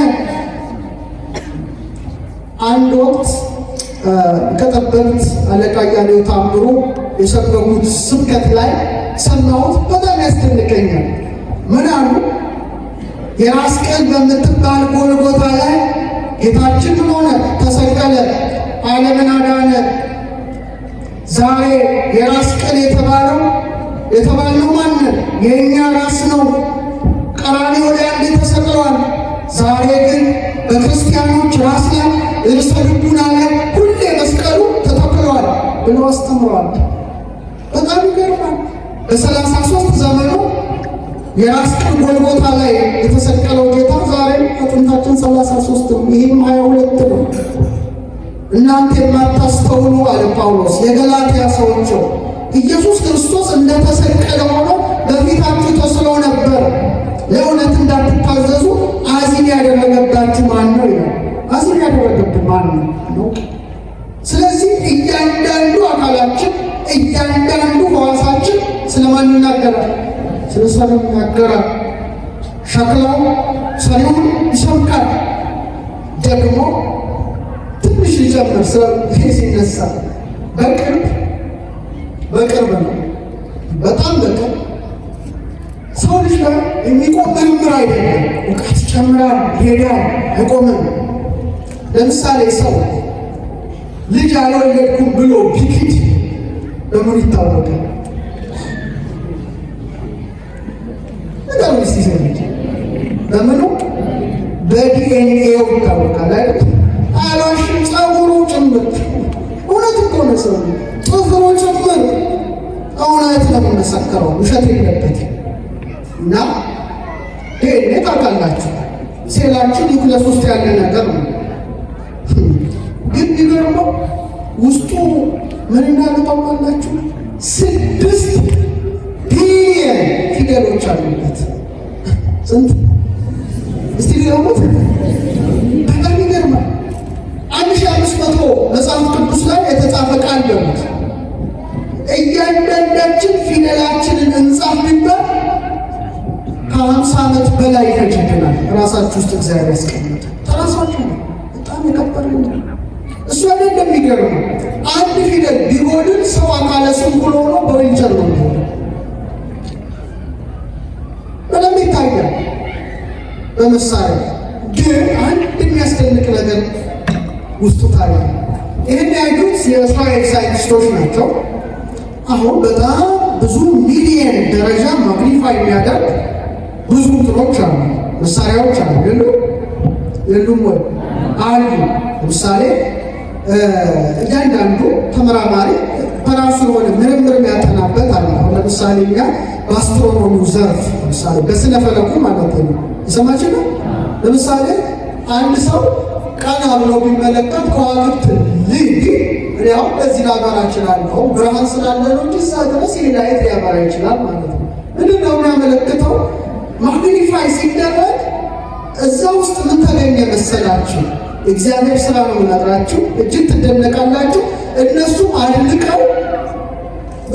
አንድ ወቅት ከጠበብት አለቃ እያሌው ታምሩ የሰበኩት ስብከት ላይ ሰማሁት። በጣም ያስደንቀኛል። ምን አሉ? የራስ ቅል በምትባል ጎልጎታ ላይ ጌታችን ምን ሆነ? ተሰቀለ፣ ዓለምን አዳነ። ዛሬ የራስ ቅል የተባለው ማንን? የእኛ ራስ ነው። ቀራንዮ ላይ አንዴ ተሰቅለዋል። ዛሬ ግን በክርስቲያኖች ራስ ላይ እርሰ ልቡና ላይ ሁሌ መስቀሉ ተተክሏል ብለው አስተምረዋል። በጣም ይገርማል። በ33 ዘመኑ የራስ ቅል ጎልጎታ ላይ የተሰቀለው ጌታ ዛሬ አጥንታችን 33 ነው። ይህም 22 ነው። እናንተ የማታስተውሉ አለ ጳውሎስ የገላትያ ሰዎች፣ ኢየሱስ ክርስቶስ እንደተሰቀለ ሆኖ በፊታችሁ ተስሎ ነበር። ለእውነት እንዳትታዘዙ አዚም ያደረገባችሁ ማን ነው ይላል። አዚም ያደረገብን ማን ነው? ስለዚህ እያንዳንዱ አካላችን፣ እያንዳንዱ ሕዋሳችን ስለማን ይናገራል? ስለ ሰው ይናገራል። ሸክላው ሰሪውን ይሰብካል። ደግሞ ትንሽ ሊጨምር ሲነሳ በቅርብ ነው፣ በጣም በቅርብ ሰው ልጅ ጋር የሚቆም ምርምር አይደለም። እውቀት ይጨምራል፣ ይሄዳል፣ አይቆምም። ለምሳሌ ሰው ልጅ አልወለድኩም ብሎ ቢክድ በምን ይታወቃል? ነገር ውስጥ ይዘልጅ በምኑ? በዲኤንኤው ይታወቃል አይደል? አሏሽም ጸጉሩ ጭምር እውነት እኮ ነው። ሰው ጥፍሩ ጭምር እውነት ነው የሚመሰከረው፣ ውሸት የለበትም። እና ዲኤንኤ ታውቃላችሁ፣ ሴላችን ኒውክለስ ውስጥ ያለ ነገር ነው። ግን ቢገርመው ውስጡ ምን እንዳለ ታውቃላችሁ? 6 ቢሊየን ፊደሎች አሉበት። ስንት? እስቲ ሊገሙት። በጣም ይገርማል። 1500 መጽሐፍ ቅዱስ ላይ የተጻፈ ቃል ደሙት። እያንዳንዳችን ፊደላችንን እንጻፍ ቢባል ከ50 ዓመት በላይ ይፈጅብናል። ራሳችሁ ውስጥ እግዚአብሔር ያስቀምጥ። ተራሳችሁ ነው። በጣም የከበረ እሱ አይደል? እንደሚገርም አንድ ፊደል ቢጎድል ሰው አካለ ስንኩል ሆኖ በዊልቸር ነው የሚሆነው። በደንብ ይታያል በመሳሪያ። ግን አንድ የሚያስደንቅ ነገር ውስጡ ታየ። ይህን ያዩት የእስራኤል ሳይንቲስቶች ናቸው። አሁን በጣም ብዙ ሚሊየን ደረጃ ማግኒፋይ የሚያደርግ ብዙ እንትኖች አሉ፣ መሳሪያዎች አሉ። የሉም ወይ? አሉ። ለምሳሌ እያንዳንዱ ተመራማሪ በራሱ የሆነ ምርምር የሚያጠናበት አለ። ለምሳሌ እኛ በአስትሮኖሚው ዘርፍ ለምሳሌ በስነ ፈለኩ ማለት ነው የሰማችሁ ነው። ለምሳሌ አንድ ሰው ቀና ብሎ ቢመለከት ከዋክብት ልይ ያው በዚህ ላበራ እችላለሁ ብርሃን ስላለ ነው እንጂ እዛ ድረስ ላይት ሊያበራ ይችላል ማለት ነው። ምንድን ነው የሚያመለክተው? ማግኒፋይ ሲደረግ እዛ ውስጥ ምን ተገኘ መሰላችሁ? እግዚአብሔር ስራ ነው የምነግራችሁ። እጅግ ትደነቃላችሁ። እነሱ አድንቀው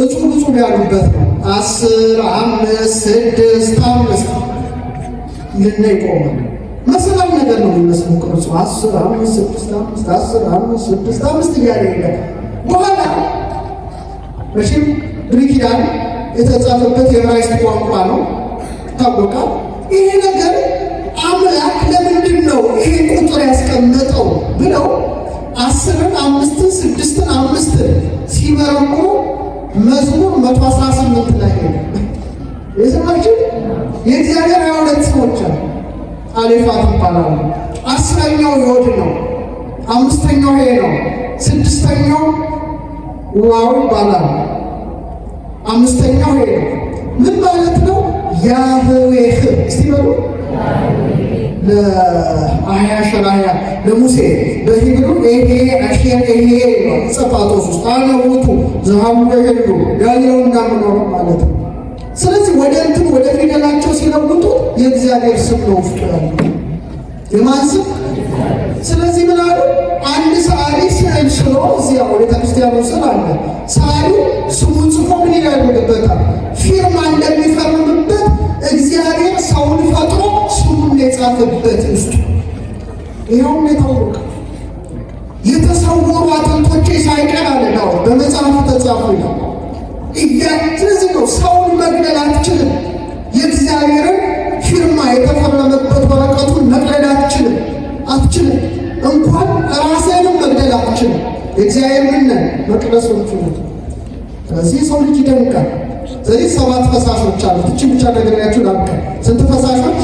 እጹብ ያሉበት ነው። 10፣ 5፣ 6፣ 5 ልና ይቆማል። መሰላም ነገር ነው የሚመስለው ቅርጹ 10፣ 5፣ 6፣ 5 10፣ 5፣ 6፣ 5 እያለ ይሄዳል። በኋላ መቼም ብሉይ ኪዳን የተጻፈበት የዕብራይስጥ ቋንቋ ነው። ይታወቃል። ይሄ ነገር አምላክ ለምንድን ነው ይሄ ቁጥር ያስቀመጠው ብለው 10ን 5ን 6ን 5ን ሲመረምሩ መዝሙር 118 ላይ ሄደ። የሰማችሁ የእግዚአብሔር 22 ሰዎች አሉ። አሌፋት ይባላሉ። 10ኛው ዮድ ነው። 5ኛው ሄ ነው። 6ኛው ዋው ይባላል። 5ኛው ሄ ነው። ምን ማለት ነው? ያህዌህ እስቲ በሉ ለአህያ ሸራያ ለሙሴ በሂብሩ ኤሄ አሼር ኤሄ ጸፋጦስ ውስጥ አለውቱ ዘሃሙ በሄዱ ያለው እንዳምኖር ማለት ነው። ስለዚህ ወደ ፊደላቸው ሲለውጡ የእግዚአብሔር ስም ነው ውስጡ ያለው። የማን ስም? ስለዚህ ምን አሉ? አንድ ሰዓሊ ስዕል ስሎ እዚያ ቤተ ክርስቲያኑ ስል አለ። ሰዓሊው ስሙን ጽፎ ምን ይላልበታል? ፊርማ እንደሚፈርምበት እግዚአብሔር ሰውን ፈጥሮ ስሙን የጻፈበት ውስጡ ይኸውም የታወቀ የተሰወሩ አጥንቶቼ ሳይቀር አለ ነው በመጽሐፉ ተጻፉ ነው። ስለዚህ ነው ሰውን መግደል አትችልም። የእግዚአብሔርን ፊርማ የተፈረመበት ወረቀቱን መግደል አትችልም። እንኳን ራስህንም መግደል አትችልም። የእግዚአብሔር ምን መቅደሶቹ ነው። ስለዚህ ሰው ልጅ ይደንቃል። ስለዚህ 7 ፈሳሾች አሉት። እቺ ብቻ ነገርያችሁ ላብቃ። ስንት ፈሳሾች?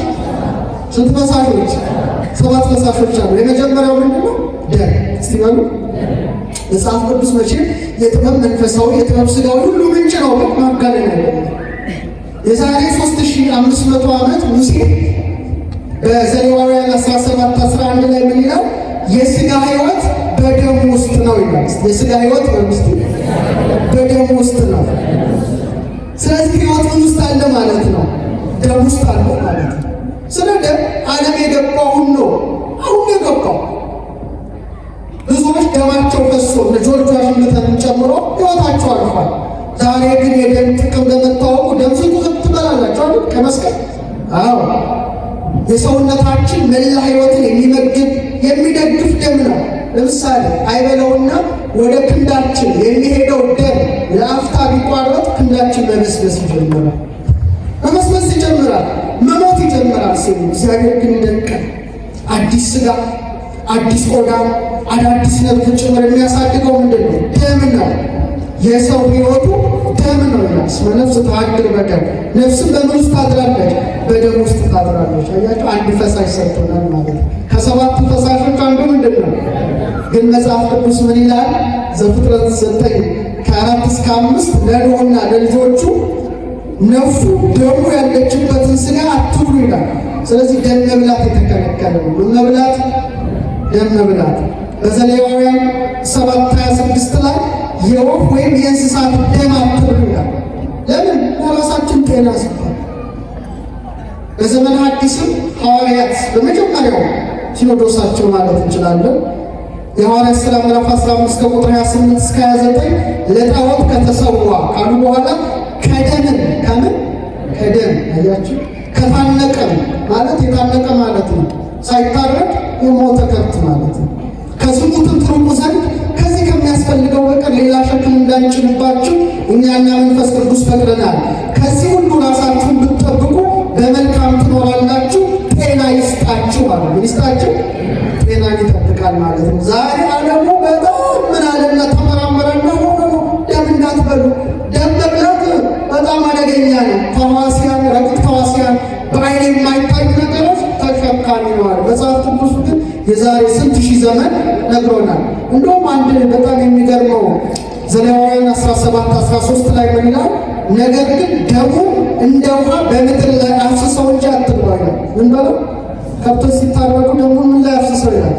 7 ፈሳሾች አሉ። የመጀመሪያው ምንድን ነው? ደም። እስቲ በሉ መጽሐፍ ቅዱስ መቼም የጥበብ መንፈሳዊ የጥበብ ሥጋዊ ሁሉ ምንጭ ነው። ማጋነን አይደለም። የዛሬ 3500 ዓመት ሙሴ በዘሌዋውያን 17:11 ላይ ምን ይላል? የሥጋ ሕይወት በደም ውስጥ ነው ይላል። የሥጋ ሕይወት በደም ውስጥ ነው። ስለዚህ ሕይወት ውስጥ አለ ማለት ነው። ደም ውስጥ አለ ማለት ነው። ስለ ደም ዓለም የገባውን ነው አሁን የገባው። ብዙዎች ደማቸው ፈሶ ልጆች ዋሽንግተንን ጨምሮ ሕይወታቸው አልፏል። ዛሬ ግን የደም ጥቅም ለመታወቁ ደም ስጡ ትበላላችሁ አይደል? ከመስቀል የሰውነታችን መላ ሕይወትን የሚመግብ የሚደግፍ ደም ነው። ለምሳሌ አይበለውና ወደ ክንዳችን የሚሄደው ደም ለአፍታ ቢቋረጥ ክንዳችን መመስመስ ይጀምራል፣ መሞት ይጀምራል ሲሉ እግዚአብሔር ግን ይደንቃል። አዲስ ሥጋ፣ አዲስ ቆዳ፣ አዳዲስ ነፍስ ጭምር የሚያሳድገው ምንድን ነው? ደም ነው። የሰው ሕይወቱ ደም ነው ይላል። ነፍስ ተአድር በደም፣ ነፍስም በምን ውስጥ ታድራለች? በደም ውስጥ ታድራለች። አያችሁ፣ አንድ ፈሳሽ ሰጥቶናል ማለት ነው። ከ7 ፈሳሾች አንዱ ምንድን ነው? ግን መጽሐፍ ቅዱስ ምን ይላል? ዘፍጥረት 9:4-5 ለኖኅና ለልጆቹ ነፍሱ ደሙ ያለችበትን ሥጋ አትብሉ ይላል። ስለዚህ ደም መብላት የተከለከለ ነው። መብላት ደም መብላት በዘሌዋውያን 7:26 ላይ የወፍ ወይም የእንስሳት ደም አትብሉ ይላል። ለምን? ለራሳችን ጤና ሲባል። በዘመነ አዲስም ሐዋርያት በመጀመሪያው ሲኖዶሳቸው ማለት እንችላለን የሐዋርያት ሥራ ምዕራፍ 15 ከቁጥር 28 እስከ 29 ለጣዖት ከተሰዋ ካሉ በኋላ ከደም አያችሁ፣ ከታነቀ ማለት የታነቀ ማለት ነው። ሳይታረድ የሞተ ከብት ማለት ነው። ከዝሙትም ትርቁ ዘንድ ከዚህ ከሚያስፈልገው በቀር ሌላ ሸክም እንዳንጭንባችሁ እኛና መንፈስ ቅዱስ ፈቅደናል። ከዚህ ሁሉ ራሳችሁን ብትጠብቁ በመልካም ትኖራላችሁ። ጤና ይስጣችሁ ማለት ነው። ይስጣችሁ ጤናን ይጠብቃል ማለት ነው። ዛሬ ዓለሙ በጣም ምን አለና ተመራመረና ደም እንዳትበሉ። ደም መብላት በጣም አደገኛ ነው። ተዋሲያን፣ ረቂቅ ተዋሲያን፣ በዓይን የማይታዩ ነገሮች ተሸካሚ ነዋል። መጽሐፍ ቅዱስ ግን የዛሬ ስንት ሺህ ዘመን ነግሮናል። እንደውም አንድ በጣም የሚገርመው ዘሌዋውያን 17:13 ላይ ምን ይላል? ነገር ግን ደሙ እንደ ውሃ በምድር ላይ አፍስሰው እንጂ አትብሉ ይላል። ምን በለው? ከብቶች ሲታረዱ ደሙን ምን ላይ አፍስሰው ይላል።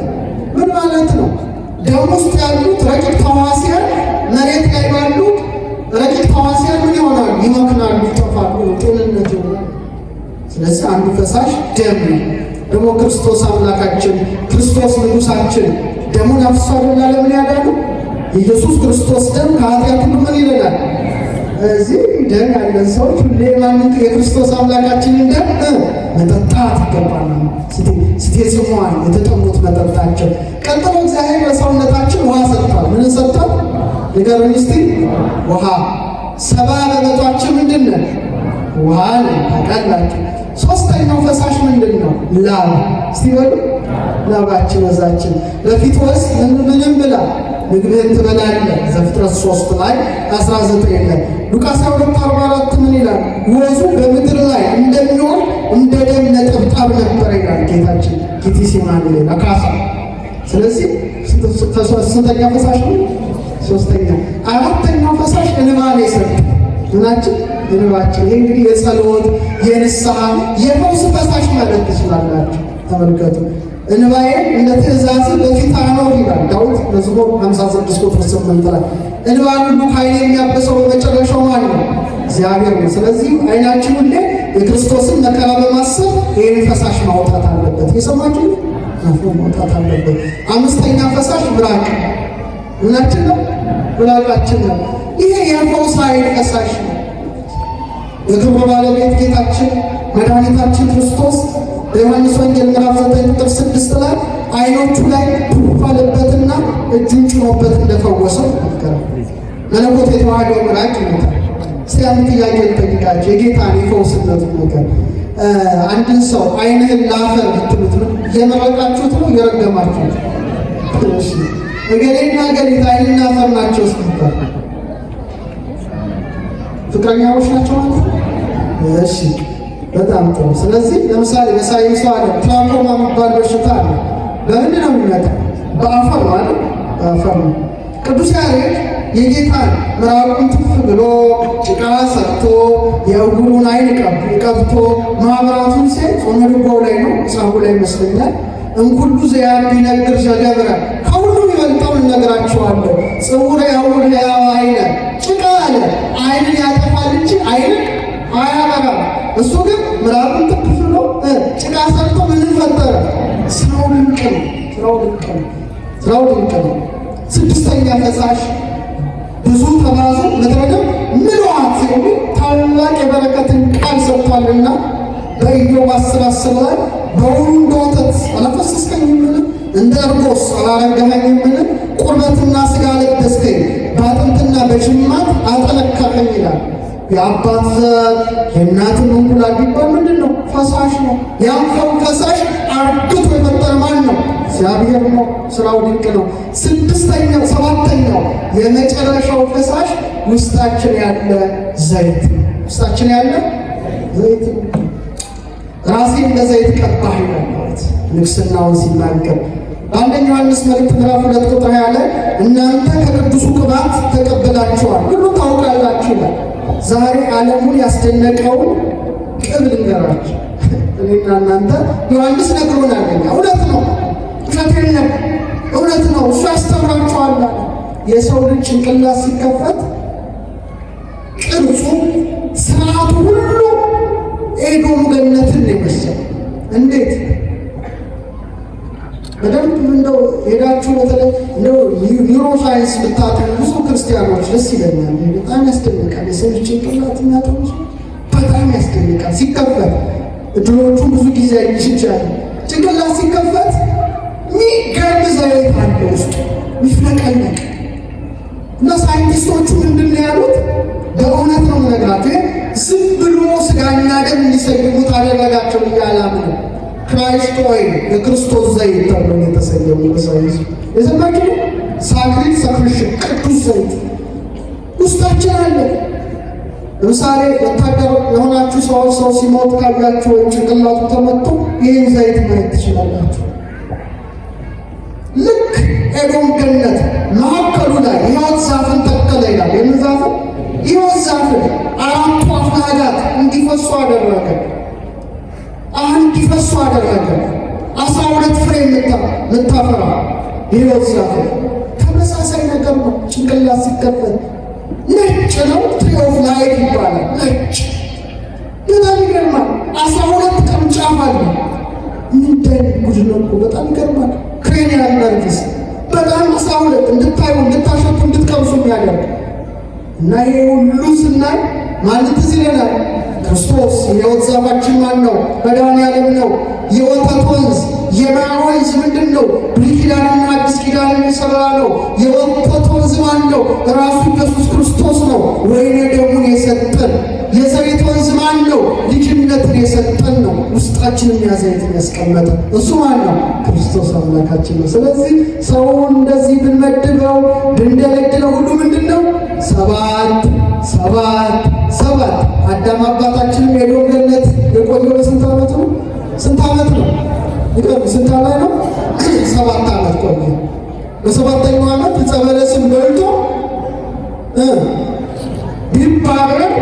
ምን ማለት ነው? ደም ውስጥ ያሉት ረቂቅ ተዋሲያን መሬት ላይ ባሉት ረቂቅ ተዋሲያን ምን ይሆናሉ? ይመክናሉ፣ ይጠፋሉ፣ ጤንነት ይሆናል። ስለዚህ አንዱ ፈሳሽ ደም ነው። ደግሞ ክርስቶስ አምላካችን ክርስቶስ ንጉሳችን ደሙን አፍስሷልና ለምን ያዳሉ? የኢየሱስ ክርስቶስ ደም ከኃጢአት ሁሉ ምን ይለናል? እዚህ ደም ያለን ሰዎች ሁሌ ማንት የክርስቶስ አምላካችንን ደም መጠጣት ይገባል። ስቴስሟን የተጠሙት መጠጣቸው። ቀጥሎ እግዚአብሔር ለሰውነታችን ውሃ ሰጥቷል። ምን ሰጥቷል? ንገሩኝ እስቲ። ውሃ 70% ምንድን ነው? ውሃ ነው ታውቃላችሁ። ሶስተኛው ፈሳሽ ምንድን ነው? ላብ። እስቲ በሉ ላባችን ወዛችን። በፊት ወስ ምንም ብላ ምግብህን ትበላለህ ዘፍጥረት 3 ላይ 19 ላይ። ሉቃስ 2:44 ምን ይላል? ወዙ በምድር ላይ እንደሚሆን እንደ ደም ነጠብጣብ ነበር ይላል ጌታችን ጌቴሴማኒ ላይ ለካሳ። ስለዚህ ስንተኛ ፈሳሽ ነው? ሶስተኛ። አራተኛው ፈሳሽ እንባ ነው የሰጠ ምናችን እንባችን። ይህ እንግዲህ የጸሎት የንስሐ የፈውስ ፈሳሽ ማለት ትችላላችሁ። ተመልከቱ። እንባዬ እንደ ትእዛዝ በፊት አኖር ይላል ዳዊት መዝሙር 56:8 ላይ። እንባን ሁሉ ከዓይኔ የሚያብሰው በመጨረሻው ማን ነው? እግዚአብሔር ነው። ስለዚህ ዓይናችን ሁሌ የክርስቶስን መከራ በማሰብ ይህን ፈሳሽ ማውጣት አለበት። የሰማችሁ ማውጣት አለበት። አምስተኛ ፈሳሽ ምራቅ። ምናችን ነው? ምራቃችን ነው። ይሄ የፈውስ ኃይል ፈሳሽ ነው። የክብር ባለቤት ጌታችን መድኃኒታችን ክርስቶስ በዮሐንስ ወንጌል ምዕራፍ 9:6 ላይ ዓይኖቹ ላይ ባለበትና እጁን ጭኖበት እንደፈወሰው ይናገራል። መለኮት የተዋህደው ምራቅ ይመጣል። እስቲ አንድ ጥያቄ ልጠይቃችሁ፣ የጌታን የፈውስነቱ ነገር። አንድን ሰው ዓይንህን ላፈር ብትሉት እየመረቃችሁት ነው እየረገማችሁት? እሺ እገሌና እገሊት ዓይንና አፈር ናቸው እስኪባል ፍቅረኛዎች ናቸው ማለት ነው? እሺ በጣም ጥሩ። ስለዚህ ለምሳሌ በሳይንሱ ዓለም ትራኮማ የሚባል በሽታ አለ። በምንድን ነው የሚመጣው? በአፈር ነው አይደል? በአፈር ነው። ቅዱስ ያሬድ የጌታን ምራቁን ትፍ ብሎ ጭቃ ሰርቶ የእውሩን ዓይን ቀብቶ ማብራቱን ሲል ጾመ ድጓው ላይ ነው ጻፉ ላይ ይመስለኛል። እንኩሉ ዘያብ ቢነግር ዘገብረ ከሁሉ ይበልጠውን እነግራቸዋለሁ። ጽውረ ያውር ሕያው ዓይነ ጭቃ አለ ዓይንን ያጠፋል እንጂ ዓይንን አያበራም። እሱ ግን ምራቁን ትፍ ብሎ ጭቃ ሰርቶ ምንን ፈጠረ? ስራው ድንቅ ነው። ስራው ድንቅ ነው። ስድስተኛ ፈሳሽ ብዙ ተባዙ ምድረገም ምልዋት የሚል ታላቅ የበረከትን ቃል ሰጥቷልና በኢዮብ 10:10 ላይ በውኑ እንደ ወተት አላፈሰስከኝምን? እንደ እርጎስ አላረጋኸኝምን? ቁርበትና ሥጋ ለበስከኝ፣ በአጥንትና በጅማት አጠነከርከኝ ይላል። የአባት ዘር የእናትን እንቁላል ቢባል ምንድን ነው? ፈሳሽ ነው። ያም ፈሳሽ አርግቶ የፈጠረ ማን ነው? እግዚአብሔር ነው። ስራው ድንቅ ነው። ሰባተኛው የመጨረሻው ፈሳሽ ውስጣችን ያለ ዘይት ነው። ውስጣችን ያለ ዘይት ነው። ራሴን በዘይት ቀባህ ይላል ንግሥናውን ሲናገር በአንደኛ ዮሐንስ መልእክት ምዕራፍ 2:20 ላይ እናንተ ከቅዱሱ ቅባት ተቀበላችኋል ሁሉ ታውቃላችሁ ይላል። ዛሬ ዓለሙን ያስደነቀውን ቅብ ልንገራችሁ። እኔና እናንተ ዮሐንስ ነግሮናል። እውነት ነው፣ ውሸት የለም፣ እውነት ነው። እሱ ያስተምራችኋል። የሰው ልጅ ጭንቅላት ሲከፈት ቅርጹ ስርዓቱ ሁሉ ኤዶም ገነትን ይመስል እንዴት በደንብ እንደው ሄዳችሁ በተለይ እንደው ኒውሮ ሳይንስ ብታጠኑ ብዙ ክርስቲያኖች ደስ ይለኛል። በጣም ያስደንቃል። የሰው ልጅ ጭንቅላት የሚያጠኑ በጣም ያስደንቃል። ሲከፈት እድሎቹ ብዙ ጊዜ ይችላል። ጭንቅላት ሲከፈት የሚገርም ዘይት አለ ውስጡ የሚፍለቀለቅ እና ሳይንቲስቶቹ ምንድን ነው ያሉት? በእውነት ነው የምነግራችሁ። ዝም ብሎ ስጋና ደም እንዲሰግዱት አደረጋቸው እያላምን ክራይስት ኦይል የክርስቶስ ዘይት ተብሎ የተሰየሙ በሳይንስ የሰማችሁ ሳክሪድ ሰክሪሽን ቅዱስ ዘይት ውስጣችን አለ። ለምሳሌ ወታደር የሆናችሁ ሰው ሲሞት ካያችሁ ወይም ጭንቅላቱ ተመቶ ይህን ዘይት ማየት ትችላላችሁ። ልክ ኤዶም ገነት መካከሉ ላይ ሕይወት ዛፍን ተከለ ይላል። የምን ዛፍን? ሕይወት ዛፍን አራቱ አፍላጋት እንዲፈሱ አደረገ። እንዲፈሱ አደረገ። 12 ፍሬ የምታፈራ ሕይወት ዛፍ። ተመሳሳይ ነገር ነው። ጭንቅላት ሲከፈት ነጭ ነው። ትሪ ኦፍ ላይፍ ይባላል። ነጭ በጣም ይገርማል። 12 ቅርንጫፍ አለ። ምንድን ጉድ ነው እኮ በጣም ይገርማል። ክሬኒያል ነርቭስ በጣም 12 እንድታዩ እንድታሸቱ እንድትቀምሱ የሚያደርግ እና ይሄ ሁሉ ስናይ ማለት ትዝ ይለናል። ክርስቶስ የሕይወት ዛፋችን ማን ነው? መድኃኔዓለም ነው። የወተት ወንዝ የማር ወንዝ ምንድን ነው? ብሉይ ኪዳንና አዲስ ኪዳን የሠራ ነው። የወተት ወንዝ ማን ነው? ራሱ ኢየሱስ ክርስቶስ ነው። ወይኔ ደሙን የሰጠን የዘይት ወንዝ ማን ነው? ልጅነትን የሰጠን ነው። ውስጣችንን ያዘይትን ያስቀመጠ እሱ ማን ነው? ክርስቶስ አምላካችን ነው። ስለዚህ ሰውን እንደዚህ ብንመድበው ብንደለድለው ሁሉ ምንድን ነው? ሰባት ሰባት ሰባት። አዳም አባታችንም የኤዶም ገነት የቆየው በስንት ዓመት ነው? ስንት ዓመት ነው? ይቀር ስንት ዓመት ነው? 7 ዓመት ቆየ። በሰባተኛው ዓመት ዕፀ በለስን በልቶ ቢባረር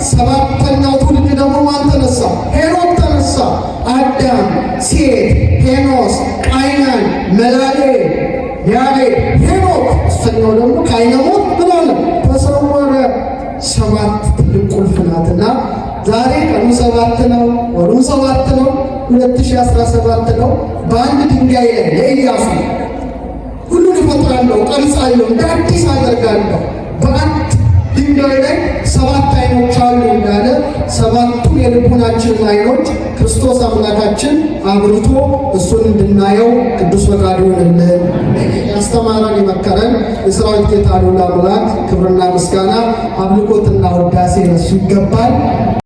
ሰባተኛው ትውልድ ደግሞ ማን ተነሳ? ሄኖክ ተነሳ። አዳም፣ ሴት፣ ሄኖስ፣ ቃይናን፣ መላልኤል፣ ያሬድ፣ ሄኖክ። እስተኛው ደግሞ ካይነሞት ምን አለ? ተሰወረ። 7 ትልቅ ቁልፍ ናትና ዛሬ ቀኑ 7 ነው፣ ወሩ 7 ነው፣ 2017 ነው። በአንድ ድንጋይ ላይ ለኢያሱ ሁሉን እፈጥራለሁ፣ ቀርጻለሁ፣ እንደ አዲስ አደርጋለሁ በአንድ ድንጋይ ላይ 7 ዓይኖች አሉ እንዳለ 7ቱን የልቡናችንን ዓይኖች ክርስቶስ አምላካችን አብርቶ እሱን እንድናየው ቅዱስ ፈቃዱ ይሁንልን። ያስተማረን የመከረን የሠራዊት ጌታ ልዑል አምላክ ክብርና ምስጋና አምልኮትና ውዳሴ ለእሱ ይገባል።